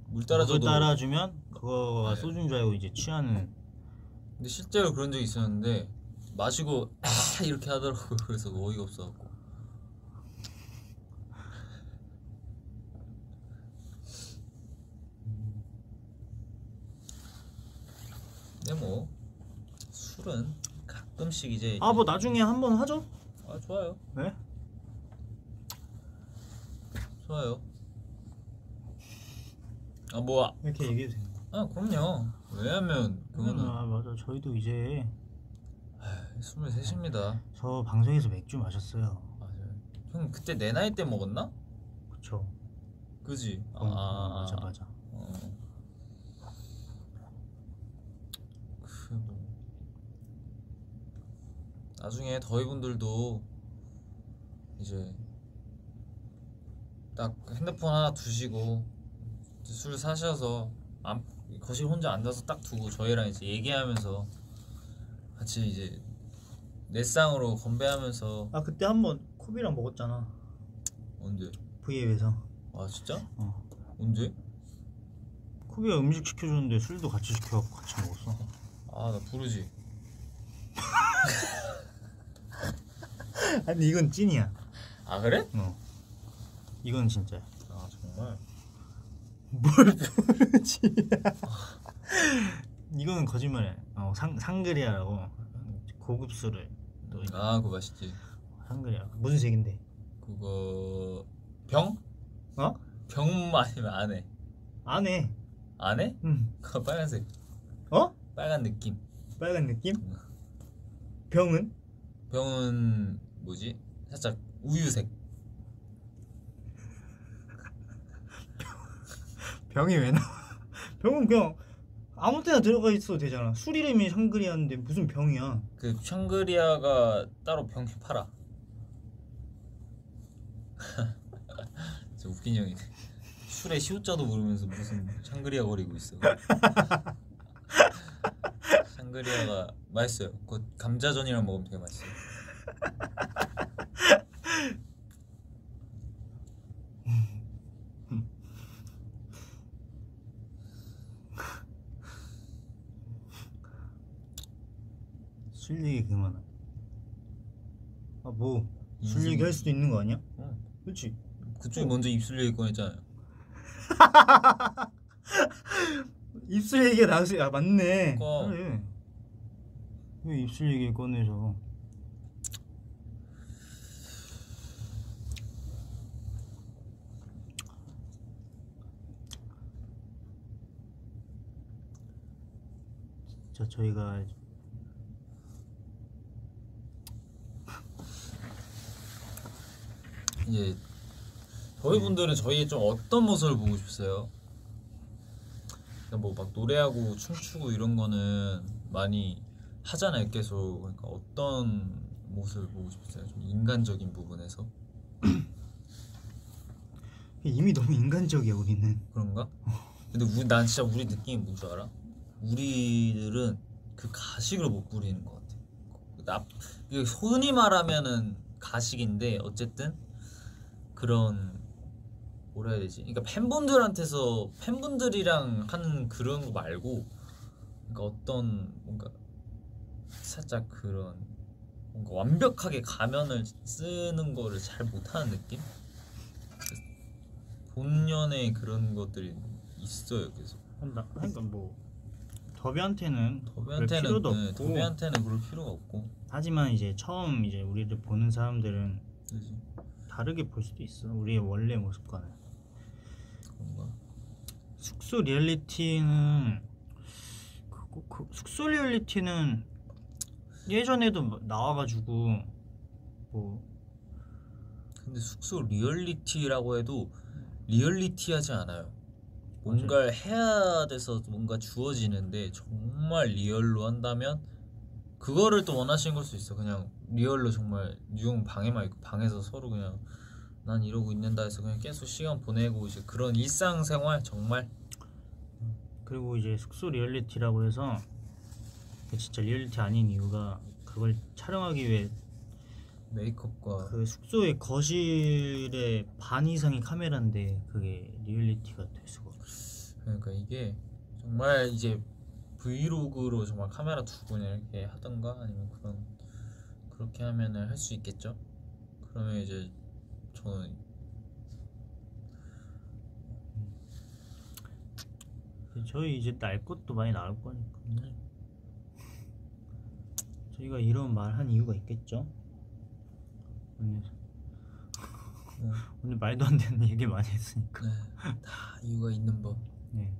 물 물을 따라줘도. 따라주면 그거가 네. 소주인 줄 알고 이제 취하는. 근데 실제로 그런 적이 있었는데 마시고 이렇게 하더라고요. 그래서 어이가 없어갖고. 근데 뭐 술은 가끔씩 이제 아 뭐 나중에 한번 하죠? 좋아요. 네? 좋아요. 뭐 이렇게 얘기해도 돼요. 그럼요. 왜냐면 그거는 아 맞아 저희도 이제 23입니다. 저 방송에서 맥주 마셨어요. 맞아요. 형 그때 내 나이 때 먹었나? 그쵸. 그지? 맞아 맞아. 뭐 나중에 더위분들도 이제 딱 핸드폰 하나 두시고 술 사셔서 거실 혼자 앉아서 딱 두고 저희랑 이제 얘기하면서 같이 이제 넷상으로 건배하면서. 아 그때 한번 코비랑 먹었잖아. 언제? V앱에서. 아 진짜? 어. 언제? 코비가 음식 시켜줬는데 술도 같이 시켜갖고 같이 먹었어. 아 나 부르지. 아니 이건 찐이야. 아 그래? 이건 진짜야. 아 정말? 뭘 모르지? 이거는 거짓말이야. 상그리아라고 고급 술을 또 아 그거 맛있지. 상그리아 무슨 색인데? 그거 병? 어? 병 아니면 안에? 안에. 안에? 응. 그거 빨간색. 어? 빨간 느낌. 빨간 느낌? 병은? 병은 뭐지? 살짝 우유색. 병이 왜 나와? 병은 그냥 아무 때나 들어가 있어도 되잖아. 술 이름이 샹그리아인데 무슨 병이야? 그 샹그리아가 따로 병 팔아. 진짜 웃긴 형이네. 술에 시우자도 모르면서 무슨 샹그리아 거리고 있어. 샹그리아가 맛있어요. 그 감자전이랑 먹으면 되게 맛있어요. 술 얘기 그만하. 아 뭐 술 인생- 얘기 할 수도 있는 거 아니야? 응. 그렇지. 그쪽이 먼저 입술 얘기 꺼냈잖아요. 입술 얘기가 나왔어. 아 맞네. 그러니까. 그래. 왜 입술 얘기 꺼내서? 진짜 저희가 이제 저희 분들은 저희의 좀 어떤 모습을 보고 싶으세요? 뭐 막 노래하고 춤추고 이런 거는 많이 하잖아요, 계속. 그러니까 어떤 모습을 보고 싶으세요? 좀 인간적인 부분에서. 이미 너무 인간적이야 우리는. 그런가? 근데 난 진짜 우리 느낌이 뭔 줄 알아? 우리들은 그 가식을 못 부리는 것 같아. 이게 흔히 말하면은 가식인데 어쨌든 그런 뭐라 해야 되지? 그러니까 팬분들이랑 하는 그런 거 말고, 그러니까 어떤 뭔가 살짝 그런 뭔가 완벽하게 가면을 쓰는 거를 잘 못하는 느낌? 본연의 그런 것들이 있어요, 계속. 그러니까 뭐 더비한테는 그럴 더비한테는 필요도 없고. 더비한테는 그럴 필요가 없고. 하지만 이제 처음 이제 우리를 보는 사람들은 그지? 다르게 볼 수도 있어. 우리의 원래 모습과는. 그런가? 숙소 리얼리티는 숙소 리얼리티는 예전에도 나와가지고 뭐 근데 숙소 리얼리티라고 해도 리얼리티하지 않아요. 뭔가를 해야 돼서 뭔가 주어지는데 정말 리얼로 한다면 그거를 또 원하시는 걸 수 있어. 그냥 리얼로 정말 뉴욕 방에만 있고 방에서 서로 그냥 난 이러고 있는다 해서 그냥 계속 시간 보내고 이제 그런 일상생활 정말. 그리고 이제 숙소 리얼리티라고 해서 진짜 리얼리티 아닌 이유가 그걸 촬영하기 위해 메이크업과 그 숙소의 거실의 반 이상이 카메라인데 그게 리얼리티가 될 수가 없어. 그러니까 이게 정말 이제 브이로그로 정말 카메라 두고 그냥 이렇게 하던가 아니면 그렇게 하면은 할 수 있겠죠. 그러면 이제 저는 저희 이제 날 것도 많이 나올 거니까 저희가 이런 말 한 이유가 있겠죠. 오늘 말도 안 되는 얘기 많이 했으니까. 네, 다 이유가 있는 법. 네.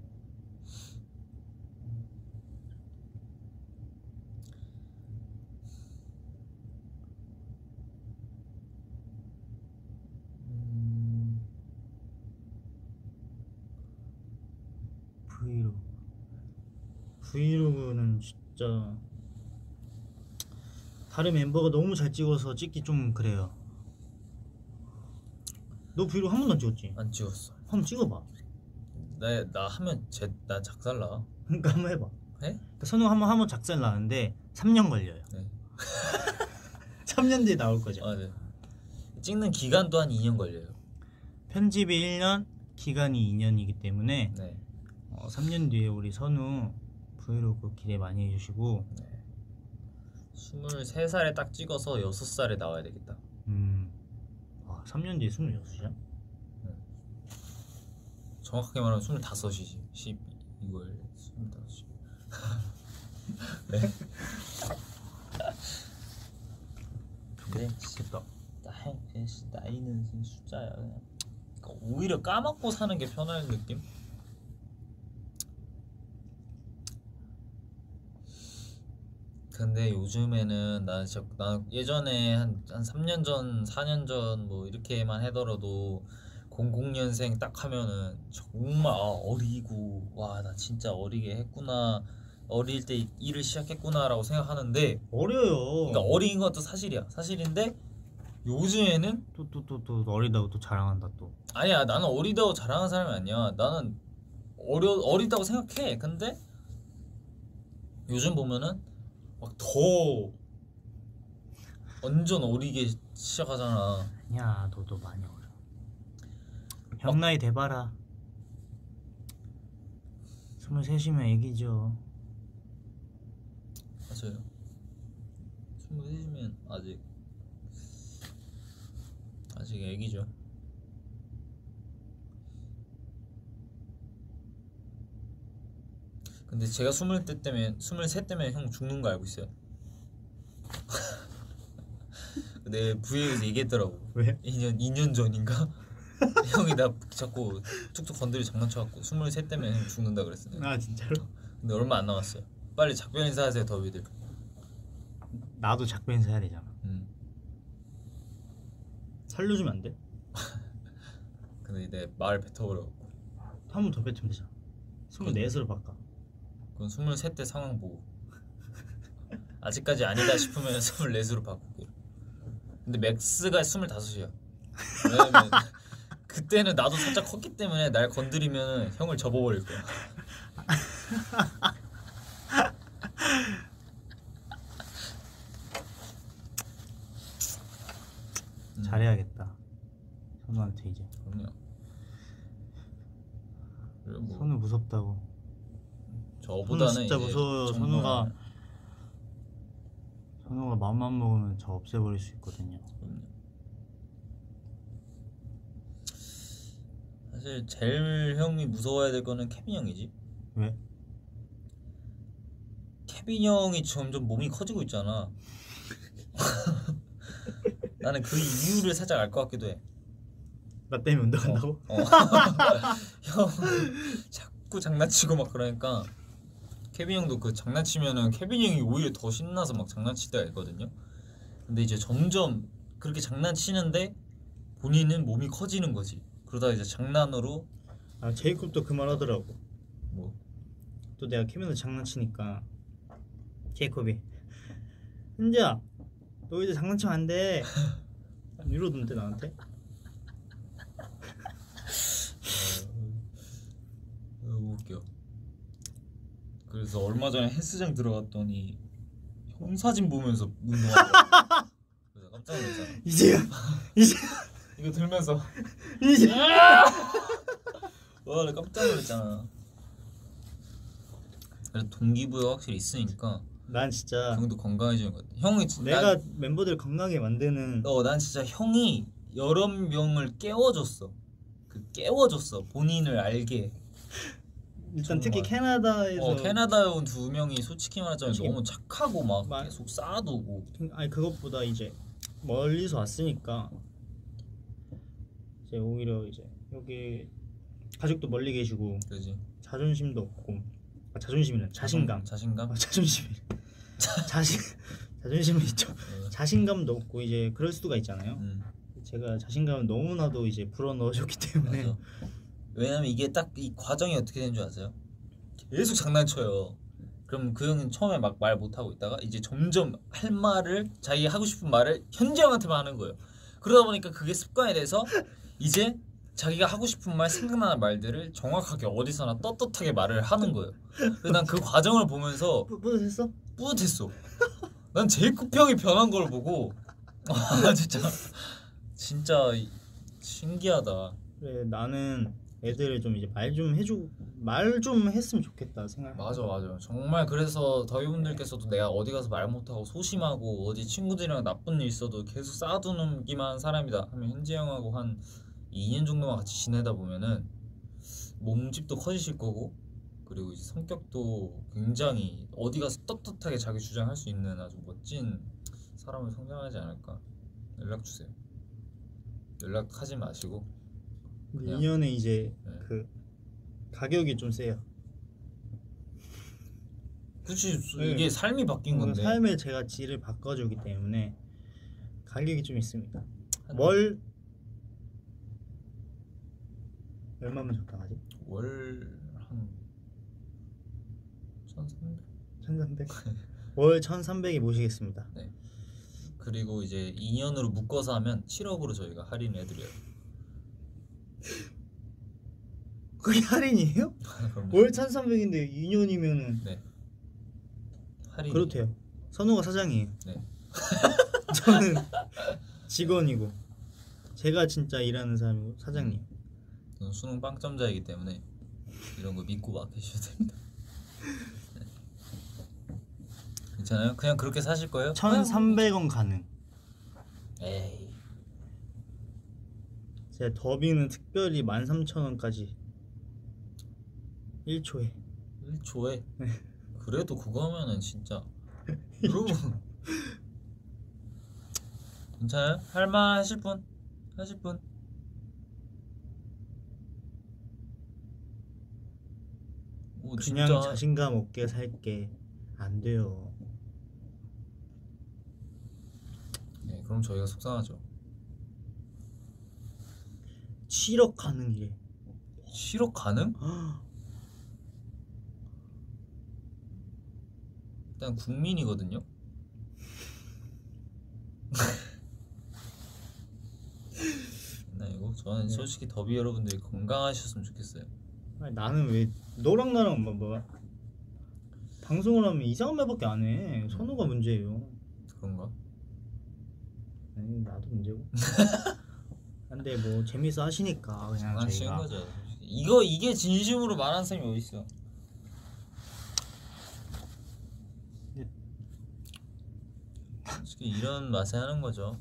브이로그는 진짜 다른 멤버가 너무 잘 찍어서 찍기 좀 그래요. 너 브이로그 한 번도 안 찍었지? 안 찍었어. 한번 찍어봐. 나 하면 나 작살나. 그러니까 한번 해봐. 해? 그러니까 선우 한번 하면 작살 나는데 3년 걸려요. 네. 3년 뒤에 나올 거죠. 아, 네. 찍는 기간도 한 2년 걸려요. 편집이 1년, 기간이 2년이기 때문에 네. 3년 뒤에 우리 선우 브이로그 기대 많이 해주시고. 네. 23살에 딱 찍어서 6살에 나와야 되겠다. 와, 3년 뒤에 26이야? 정확하게 말하면 25이지. 12월 25시. 네? 좋겠다. 나이는 숫자야. 그냥. 그러니까 오히려 까먹고 사는 게 편한 느낌? 근데 요즘에는 나 예전에 한 3년 전, 4년 전 뭐 이렇게만 하더라도 00년생 딱 하면은 정말 어리고 와 나 진짜 어리게 했구나, 어릴 때 일을 시작했구나라고 생각하는데 어려요. 그러니까 어린 것도 사실인데 요즘에는 또 어리다고 또 자랑한다 또. 아니야, 나는 어리다고 자랑하는 사람이 아니야. 나는 어리다고 생각해. 근데 요즘 보면은 막 더 완전 어리게 시작하잖아. 아니야, 너도 많이 어려. 형 나이 돼봐라. 23이면 애기죠. 맞아요. 23이면 아직 애기죠. 근데 제가 23 때면 형 죽는 거 알고 있어요? 내 부에서 얘기했더라고. 왜? 2년 전인가? 형이 나 자꾸 툭툭 건드리 장난쳐갖고 23 때면 형 죽는다 그랬어. 아 진짜로? 근데 얼마 안 남았어요. 빨리 작별 인사하세요 더비들. 나도 작별 인사 해야 되잖아. 살려주면 안 돼? 근데 내 말을 뱉어버려갖고. 한 번 더 뱉으면 되잖아. 24으로 바꿔. 그건 23 때 상황 보고 아직까지 아니다 싶으면 24으로 바꾸기로. 근데 맥스가 25이야. 왜냐면 그때는 나도 살짝 컸기 때문에 날 건드리면 형을 접어버릴 거야. 잘해야겠다. 선우한테 이제. 그럼요. 그리고 뭐 선우 무섭다고. 저보다는 선우 진짜 이제 무서워요. 정말 선우가 마음만 먹으면 저 없애버릴 수 있거든요. 그럼요. 사실 제일 형이 무서워야 될 거는 케빈 형이지. 왜? 케빈 형이 점점 몸이 커지고 있잖아. 나는 그 이유를 살짝 알 것 같기도 해. 나 때문에 운동한다고? 형 자꾸 장난치고 막 그러니까 케빈 형도 그 장난치면은 케빈 형이 오히려 더 신나서 막 장난칠 때가 있거든요. 근데 이제 점점 그렇게 장난치는데 본인은 몸이 커지는 거지. 그러다 이제 장난으로 아 제이콥도 그 말 하더라고. 뭐 또 내가 케빈한테 장난치니까 제이콥이 은지야 너 이제 장난치면 안 돼 이러던데 나한테. 너무 웃겨. 그래서 얼마 전에 헬스장 들어갔더니 형 사진 보면서 운동하고 그래서 깜짝 놀랐잖아. 이제 이거 들면서 이제 와, 나 깜짝 놀랐잖아. 그래서 동기부여 확실히 있으니까 난 진짜 형도 건강해지는 것 같아. 형이 내가 멤버들 건강하게 만드는 난 진짜 형이 여러 명을 깨워줬어. 깨워줬어. 본인을 알게. 일단 정말. 특히 캐나다에서 캐나다에 온 2명이 솔직히 말하자면 솔직히 너무 착하고 막 계속 쌓아두고. 아니 그것보다 이제 멀리서 왔으니까 이제 오히려 이제 여기 가족도 멀리 계시고 그지. 자존심도 없고 자존심이란 자신감. 자신감? 자존심이 자존심은 있죠. 자신감도 없고 이제 그럴 수가 있잖아요. 제가 자신감을 너무나도 이제 불어 넣어줬기 때문에. 맞아. 왜냐면 이게 딱 이 과정이 어떻게 되는 줄 아세요? 계속 장난쳐요. 그럼 그 형은 처음에 막 말 못하고 있다가 이제 점점 할 말을 자기 하고 싶은 말을 현지 형한테만 하는 거예요. 그러다 보니까 그게 습관이 돼서 이제 자기가 하고 싶은 말 생각나는 말들을 정확하게 어디서나 떳떳하게 말을 하는 거예요. 그래서 난 그 과정을 보면서 뿌듯했어? 뿌듯했어. 난 제이콥 형이 변한 걸 보고 아 진짜 신기하다. 그래 나는 애들을 좀 이제 말 좀 했으면 좋겠다 생각. 맞아. 정말 그래서 더위분들께서도 내가 어디 가서 말 못하고 소심하고 어디 친구들이랑 나쁜 일 있어도 계속 쌓아두기만 한 사람이다 하면 현지 형하고 한 2년 정도만 같이 지내다 보면은 몸집도 커지실 거고 그리고 이제 성격도 굉장히 어디 가서 떳떳하게 자기 주장할 수 있는 아주 멋진 사람을 성장하지 않을까. 연락 주세요. 연락하지 마시고 그냥- 2년에 이제 네. 그 가격이 좀 세요. 그치 네. 이게 삶이 바뀐 건데 삶의 제가 질을 바꿔주기 때문에 가격이 좀 있습니다. 한- 얼마면 적당하지? 월한 1,300? 1,300? 월 1,300이 모시겠습니다. 그리고 이제 2년으로 묶어서 하면 7억으로 저희가 할인해드려요. 그게 할인이에요? 그럼 월 1,300인데 2년이면은 할인 그렇대요. 선우가 사장이에요. 네. 저는 직원이고 제가 진짜 일하는 사람이고 사장님. 저는 수능 빵점자이기 때문에 이런 거 믿고 맡기셔야 됩니다. 네. 괜찮아요? 그냥 그렇게 사실 거예요? 1,300원 가능. 에이 제가 더비는 특별히 13,000원까지 1초에 1초에 네. 그래도 그거 하면은 진짜 여러분 괜찮아요? 할만 하실 분? 하실 분? 오, 그냥 진짜 자신감 없게 살게 안 돼요. 네, 그럼 저희가 속상하죠. 7억 가능이래. 7억 가능? 일단 국민이거든요. 나 이거 저는 솔직히 더비 여러분들이 건강하셨으면 좋겠어요. 아니, 나는 왜 너랑 나랑 뭐 방송을 하면 이상한 말밖에 안 해. 선우가 문제예요. 그런가? 아니 나도 문제고. 근데 뭐 재밌어 하시니까 그냥 장난치는 저희가 거죠. 이게 진심으로 말하는 사람이 어디 있어? 솔직히 이런 맛에 하는 거죠.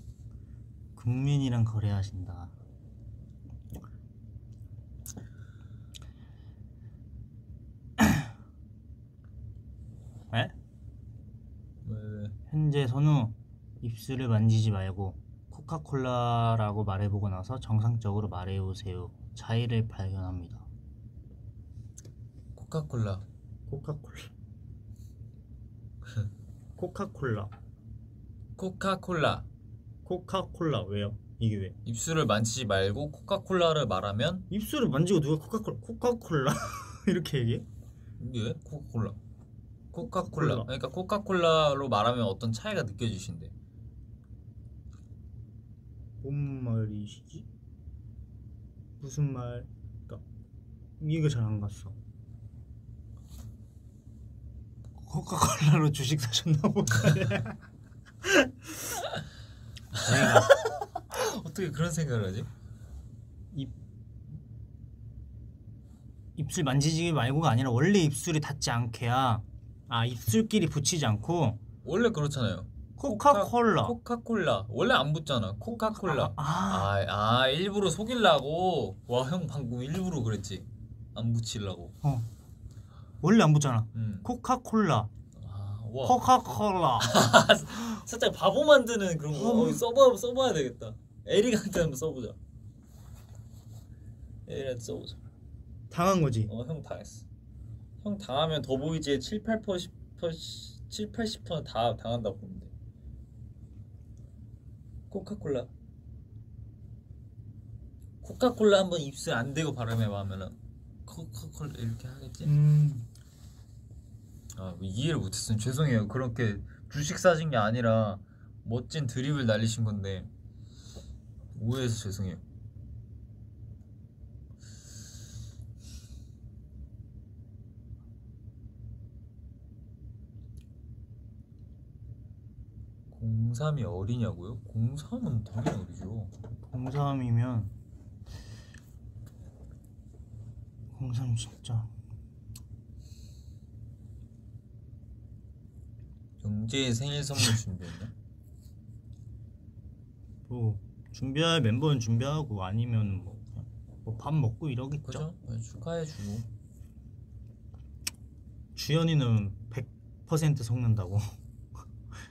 국민이랑 거래하신다. 에? 왜? 현재 선우 입술을 만지지 말고 코카콜라라고 말해보고 나서 정상적으로 말해보세요. 차이를 발견합니다. 코카콜라. 코카콜라. 코카콜라. 코카콜라. 코카콜라 왜요? 이게 왜? 입술을 만지지 말고 코카콜라를 말하면 입술을 만지고 누가 코카콜라 이렇게 얘기해? 이게 왜? 코카콜라. 코카콜라. 코카콜라. 그러니까 코카콜라로 말하면 어떤 차이가 느껴지신대. 뭔 말이시지? 무슨 말? 그러니까 이해가 잘 안 갔어. 코카콜라로 주식 사셨나 보다. 내가 어떻게 그런 생각을 하지? 입술 만지지 말고가 아니라 원래 입술이 닿지 않게야. 아 입술끼리 붙이지 않고 원래 그렇잖아요. 코카콜라. 코카콜라. 원래 안 붙잖아. 코카콜라. 아. 일부러 속이려고. 와, 형 방금 일부러 그랬지. 안 붙이려고. 원래 안 붙잖아. 음. 코카콜라. 와. 코카콜라. 살짝 바보 만드는 그런 거. 써봐야 되겠다. 에릭한테 한번 써보자. 에릭한테 써보자. 당한 거지. 형 당했어. 형 당하면 더보이즈의 7-80% 다 당한다고 보면 돼. 코카콜라 한번 입술 안 대고 발음해봐 하면은 코카콜라 이렇게 하겠지? 아, 이해를 못했으면 죄송해요. 그렇게 주식 사신 게 아니라 멋진 드립을 날리신 건데 오해해서 죄송해요. (03) 이 어리냐고요? (03) 되게 어리죠. 03이면 03 진짜 영재의 생일 선물 준비했나? 뭐 준비할 멤버는 준비하고 아니면 뭐 밥 먹고 이러겠죠. 그죠? 네, 축하해주고. 주연이는 100% 속는다고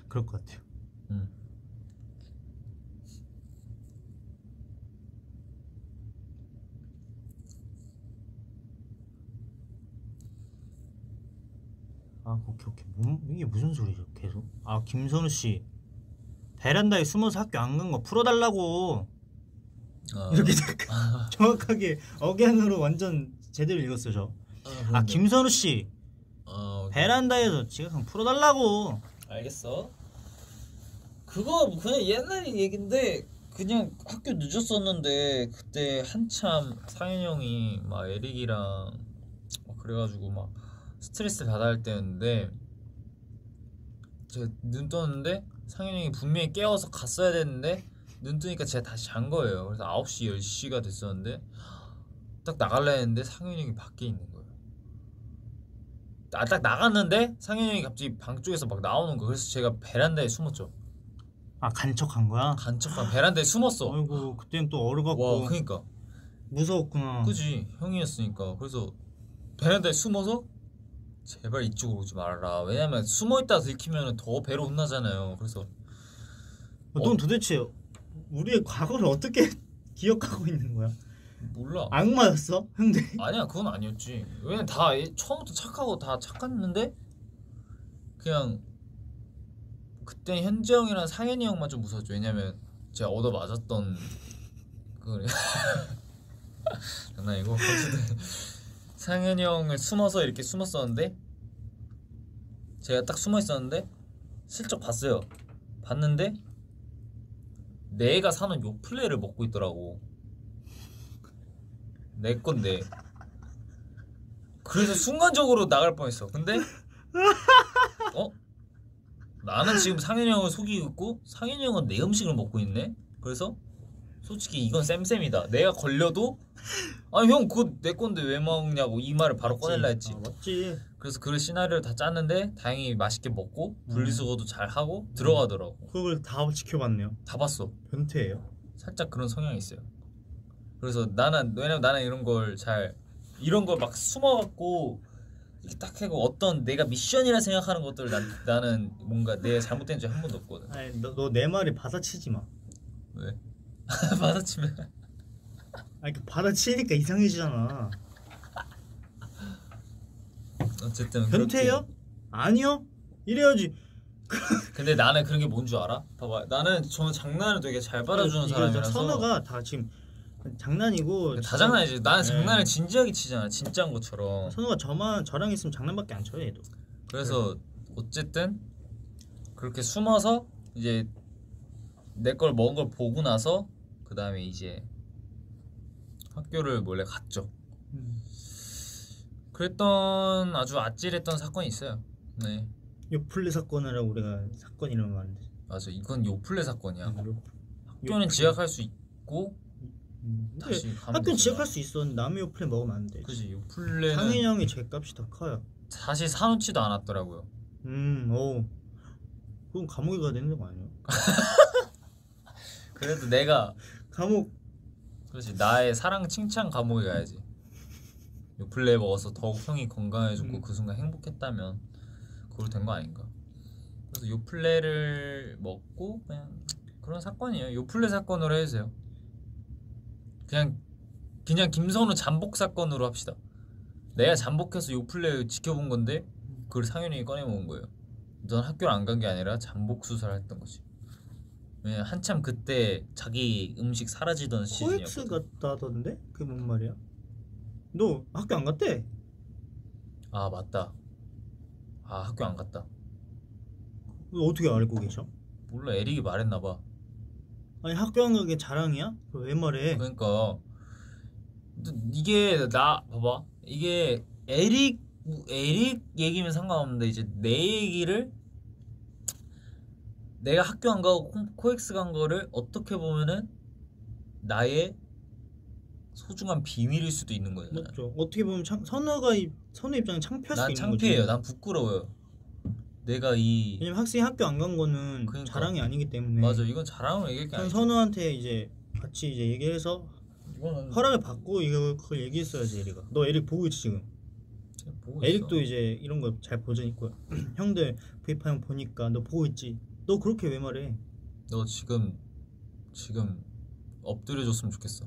그럴 것 같아요. 아 오케이 이게 무슨 소리죠 계속. 아 김선우 씨 베란다에 숨어서 학교 안 간 거 풀어달라고. 이렇게 정확하게 억양으로 완전 제대로 읽었어요 저. 아 김선우 씨 베란다에서 지각한 풀어달라고. 알겠어. 그거 그냥 옛날 얘긴데 그냥 학교 늦었었는데 그때 한참 상현이 형이 막 에릭이랑 막 그래가지고 막 스트레스 받아야 할 때였는데 제가 눈 떴는데 상현이 형이 분명히 깨워서 갔어야 됐는데 눈 뜨니까 제가 다시 잔 거예요. 그래서 9시 10시가 됐었는데 딱 나갈라 했는데 상현이 형이 밖에 있는 거예요. 딱 나갔는데 상현이 형이 갑자기 방 쪽에서 막 나오는 거예요. 그래서 제가 베란다에 숨었죠. 아 간척한 거야? 간척한 베란다에 숨었어. 아이고 그때는 또 얼어갖고. 와 그니까 무서웠구나. 그지 형이었으니까. 그래서 베란다에 숨어서 제발 이쪽으로 오지 말아라. 왜냐면 숨어있다가 들키면 더 배로 혼나잖아요. 그래서 넌 도대체 우리의 과거를 어떻게 기억하고 있는 거야? 몰라. 악마였어? 형들? 아니야 그건 아니었지. 왜냐면 다 처음부터 착하고 다 착했는데 그냥 그때 현재 형이랑 상현이 형만 좀 무서웠죠. 왜냐면 제가 얻어 맞았던 그 장난이고 어쨌든 상현이 형을 숨어서 이렇게 숨었었는데 제가 딱 숨어 있었는데 슬쩍 봤어요. 봤는데 내가 사는 요플레를 먹고 있더라고. 내 건데. 그래서 순간적으로 나갈 뻔했어. 근데 나는 지금 상현이 형을 속이고 있고 상현이 형은 내 음식을 먹고 있네. 그래서 솔직히 이건 쌤쌤이다. 내가 걸려도 아니 형 그거 내 건데 왜 먹냐고 이 말을 바로 꺼낼라 했지. 맞지. 그래서 그 시나리오를 다 짰는데 다행히 맛있게 먹고 분리수거도 잘 하고 들어가더라고. 그걸 다 지켜봤네요. 다 봤어. 변태예요? 살짝 그런 성향이 있어요. 그래서 왜냐면 나는 이런 걸 막 숨어갖고 이렇게 딱 하고 어떤 내가 미션이라 생각하는 것들을 나는 뭔가 내 잘못된 적이 한 번도 없거든. 아니 너 내 말에 받아치지 마. 왜? 받아치면 아니 그 받아치니까 이상해지잖아. 어쨌든 변태예요? 그렇게. 아니요. 이래야지. 근데 나는 그런 게 뭔 줄 알아? 봐봐 나는 저 장난을 되게 잘 받아주는 사람이라서. 선우가 다 지금 장난이고 다 장난이지. 나는 장난을 진지하게 치잖아. 진짜인 것처럼. 선우가 저랑 있으면 장난밖에 안 쳐요 얘도. 그래서 어쨌든 그렇게 숨어서 이제 내 걸 먹은 걸 보고 나서 그 다음에 이제 학교를 몰래 갔죠. 그랬던 아주 아찔했던 사건이 있어요. 네. 요플레 사건이라고 우리가 사건 이름을 말하는데. 맞아. 이건 요플레 사건이야. 학교는 요플레. 지각할 수 있고 다시 가면 학교는 되잖아. 지각할 수 있어. 남의 요플레 먹으면 안 돼. 그지. 요플레는 상현이 형이 제값이 더 커요. 사실 사놓지도 않았더라고요. 오. 그건 감옥에 가야 되는 거 아니야? 그래도 내가 감옥. 그렇지. 나의 사랑 칭찬 감옥에 가야지. 요플레 먹어서 더욱 형이 건강해졌고 그 순간 행복했다면 그걸로 된 거 아닌가. 그래서 요플레를 먹고 그냥 그런 사건이에요. 요플레 사건으로 해주세요. 그냥 김선우 잠복 사건으로 합시다. 내가 잠복해서 요플레 지켜본 건데 그걸 상현이 꺼내 먹은 거예요. 넌 학교를 안 간 게 아니라 잠복 수사를 했던 거지. 왜냐 한참 그때 자기 음식 사라지던 코엑스 시즌이었거든. 갔다던데? 그게 뭔 말이야? 너 학교 안 갔대? 아 맞다. 아 학교 안 갔다. 어떻게 알고 계셔? 몰라 에릭이 말했나봐. 아니 학교 안 가게 자랑이야? 그거 왜 말해? 그러니까 이게 나 봐봐 이게 에릭 얘기면 상관없는데 이제 내 얘기를 내가 학교 안 가고 코엑스 간 거를 어떻게 보면은 나의 소중한 비밀일 수도 있는 거예요. 맞죠. 어떻게 보면 선우 입장에 창피할 수도 난 있는 창피해요. 거지. 난 부끄러워요. 내가 이 왜냐면 학생이 학교 안 간 거는 그러니까. 자랑이 아니기 때문에. 맞아 이건 자랑으로 얘기할 게 전 아니죠. 선우한테 이제 같이 이제 얘기해서 이거는 허락을 받고 이거 그걸 얘기했어야지 에릭아. 너 에릭 보고 있지 지금. 보고 에릭도 있어. 이제 이런 거 잘 보자니까. 형들 브이파이형 보니까 너 보고 있지. 너 그렇게 왜 말해? 너 지금 엎드려줬으면 좋겠어.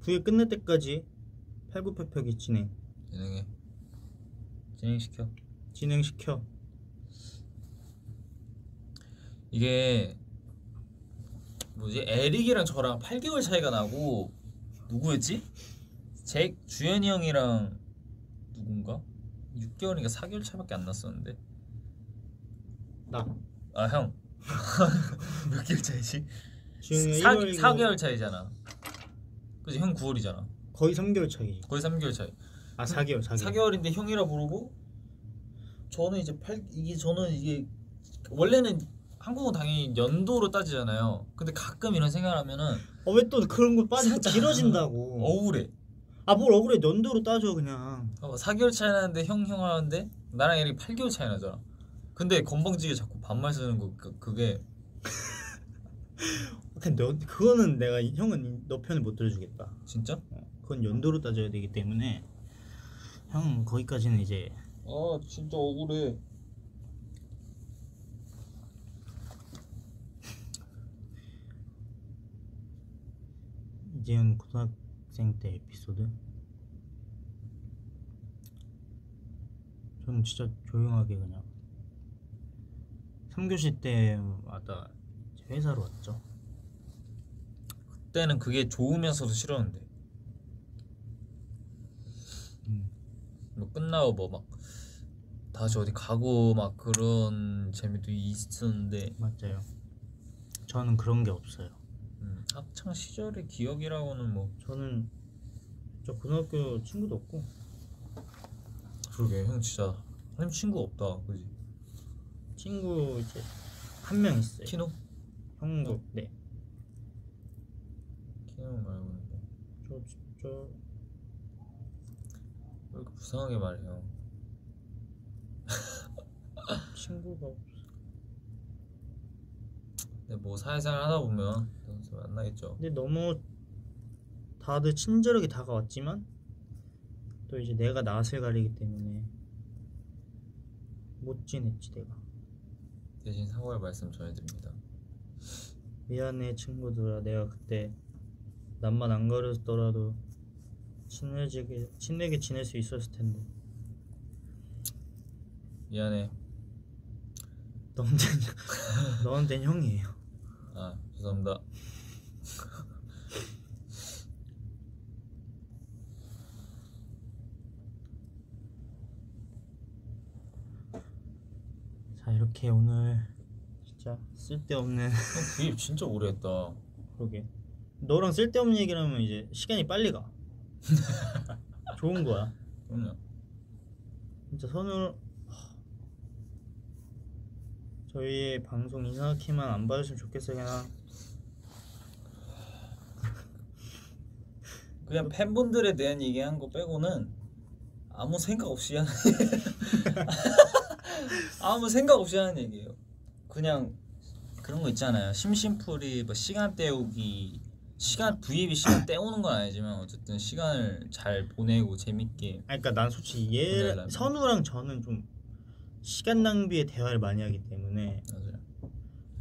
부회 끝날 때까지 팔굽혀펴기 진행시켜. 이게 뭐지? 에릭이랑 저랑 8개월 차이가 나고 누구였지? 주현이 형이랑 누군가? 6개월인가 4개월 차이밖에 안 났었는데. 나. 아 형. 몇 개월 차이지? 지금 4개월 차이잖아. 그지? 형 9월이잖아. 거의 3개월 차이지. 거의 3개월 차이. 아 4개월. 4개월인데 형이라 부르고 저는 이게 원래는 한국은 당연히 연도로 따지잖아요. 근데 가끔 이런 생각을 하면은 왜 또 그런 거 빠지고 살짝 길어진다고. 억울해. 아 뭘 억울해. 연도로 따져 그냥. 4개월 차이 나는데 형 하는데 나랑 에릭 8개월 차이 나잖아. 근데 건방지게 자꾸 반말 쓰는 거 그게 그거는 내가 형은 너 편을 못 들어주겠다. 진짜? 그건 연도로 따져야 되기 때문에 형 거기까지는 이제 아 진짜 억울해. 이재현 고등학생 때 에피소드. 저는 진짜 조용하게 그냥 3교시 때마다 회사로 왔죠. 그때는 그게 좋으면서도 싫었는데 뭐 끝나고 뭐 막 다시 어디 가고 막 그런 재미도 있었는데 맞아요. 저는 그런 게 없어요. 학창 시절의 기억이라고는 뭐 저는 저 고등학교 친구도 없고. 그러게 형 진짜 형 친구 없다 그지? 친구 이제 한 명 있어요. 키노? 형도. 네. 키노 말고는 뭐. 저 진짜 왜 이렇게 불쌍하게 말해요. 친구가 없어. 근데 뭐 사회생활 하다 보면 또 만나겠죠. 근데 너무 다들 친절하게 다가왔지만 또 이제 내가 낯을 가리기 때문에 못 지냈지 내가. 대신 사과의 말씀 전해드립니다. 미안해 친구들아. 내가 그때 남만 안 가렸더라도 친하게 지낼 수 있었을 텐데. 미안해. 너한테는 형이에요. 아 죄송합니다. 자 이렇게 오늘 진짜 쓸데없는 형 구입 진짜 오래 했다. 그러게. 너랑 쓸데없는 얘기를 하면 이제 시간이 빨리 가. 좋은 거야. 그럼요. 진짜 저희의 방송 이상하게만 안 봐주시면 좋겠어요. 그냥 팬분들에 대한 얘기한 거 빼고는 아무 생각 없이 하는 아무 생각 없이 하는 얘기예요. 그냥 그런 거 있잖아요. 심심풀이 뭐 시간 때우기 V앱이 시간 때우는 건 아니지만 어쨌든 시간을 잘 보내고 재밌게. 아니 그러니까 난 솔직히 보내려면. 선우랑 저는 좀 시간 낭비의 대화를 많이 하기 때문에 맞아요.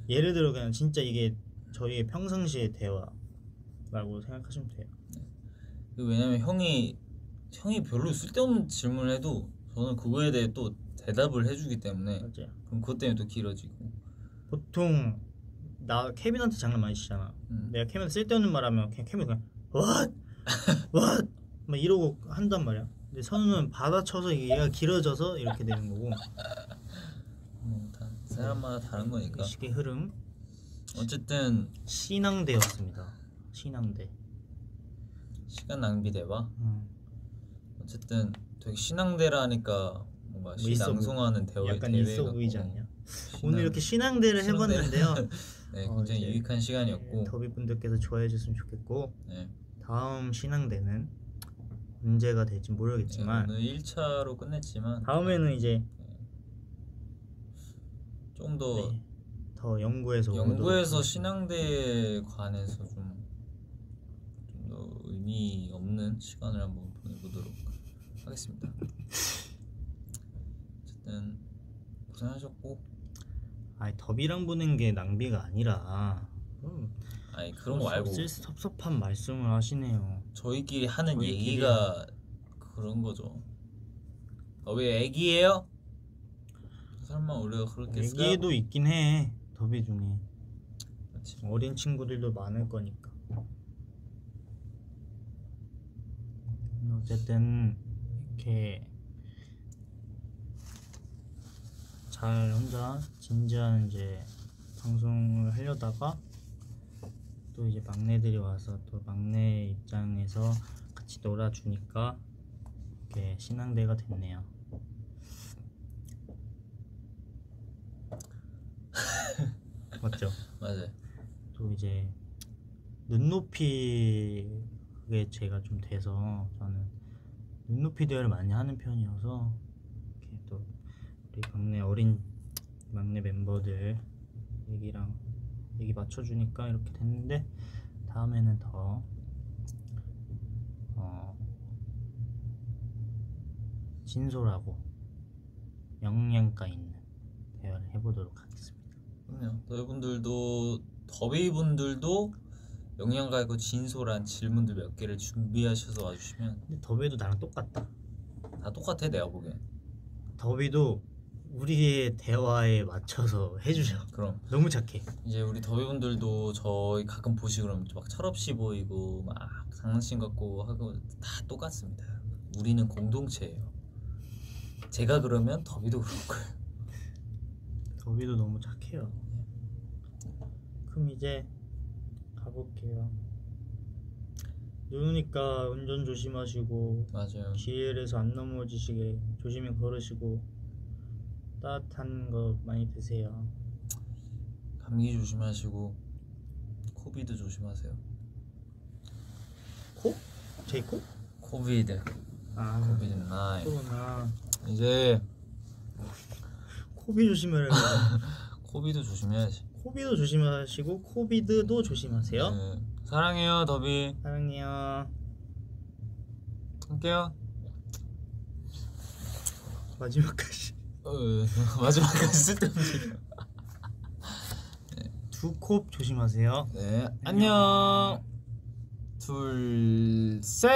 예를 들어 그냥 진짜 이게 저희의 평상시의 대화라고 생각하시면 돼요. 왜냐면 형이 별로 쓸데없는 질문을 해도 저는 그거에 대해 또 대답을 해주기 때문에 맞아요. 그럼 그것 때문에 또 길어지고. 보통 나 케빈한테 장난 많이 치잖아. 내가 케빈한테 쓸데없는 말 하면 그냥 케빈이 그냥 what? 막 이러고 한단 말이야. 근데 선우는 받아쳐서 얘가 길어져서 이렇게 되는 거고. 다 사람마다 다른 거니까. 시계 흐름. 어쨌든 신앙대였습니다. 신앙대. 시간 낭비 대화. 어쨌든 되게 신앙대라니까 뭔가 뭐 있어 시낭송하는 대화의 약간 대회 있어 같고. 보이지 않냐? 오늘 이렇게 신앙대를 해봤는데요. 네, 굉장히 이제 유익한 시간이었고. 더비 분들께서 좋아해 줬으면 좋겠고 네. 다음 신앙대는 언제가 될지 모르겠지만 오늘 1차로 끝냈지만 다음에는 이제 좀 더 더 연구해서 연구해서 신앙대에 관해서 좀 더 의미 없는 시간을 한번 보내보도록 하겠습니다. 어쨌든 고생하셨고. 아니 더비랑 보는 게 낭비가 아니라 아니 그런 거 말고 섭섭한 말씀을 하시네요. 저희끼리 하는 저희끼리. 얘기가 그런 거죠. 왜 애기예요? 설마 우리가 그렇겠어요? 얘기도 있긴 해. 더비 중에 그렇지. 어린 친구들도 많을 거니까. 어쨌든 이렇게 잘 혼자 진지한 이제 방송을 하려다가 또 이제 막내들이 와서 또 막내 입장에서 같이 놀아주니까 이렇게 신앙대가 됐네요. 맞죠? 맞아요. 또 이제 눈높이에 제가 좀 돼서 저는 눈높이 대화를 많이 하는 편이어서 이렇게 또 우리 막내 멤버들 얘기 맞춰주니까 이렇게 됐는데 다음에는 더 진솔하고 영양가 있는 대화를 해보도록 하겠습니다. 그럼요. 더비분들도 영양가 있고 진솔한 질문들 몇 개를 준비하셔서 와주시면. 근데 더비도 나랑 똑같다. 다 똑같아 내가 보기엔. 더비도 우리의 대화에 맞춰서 해주셔. 그럼 너무 착해. 이제 우리 더비분들도 저희 가끔 보시고 그러면 막 철없이 보이고 막 장난친 것 같고 하고 다 똑같습니다. 우리는 공동체예요. 제가 그러면 더비도 그럴 거예요. 더비도 너무 착해요. 그럼 이제 가볼게요. 누우니까 운전 조심하시고 맞아요. 길에서 안 넘어지시게 조심히 걸으시고 따뜻한 거 많이 드세요. 감기 조심하시고 코비드 조심하세요. 코? 제이코? 코비드. 아 코비드 9. 코로나. 이제 코비 조심해라. 코비드 조심해야지. 코비도 조심하시고 코비드도 조심하세요. 네. 사랑해요 더비. 사랑해요. 할게요. 마지막까지 마지막까지 쓸데없는 얘기. 두 코 조심하세요. 네 안녕. 둘 셋.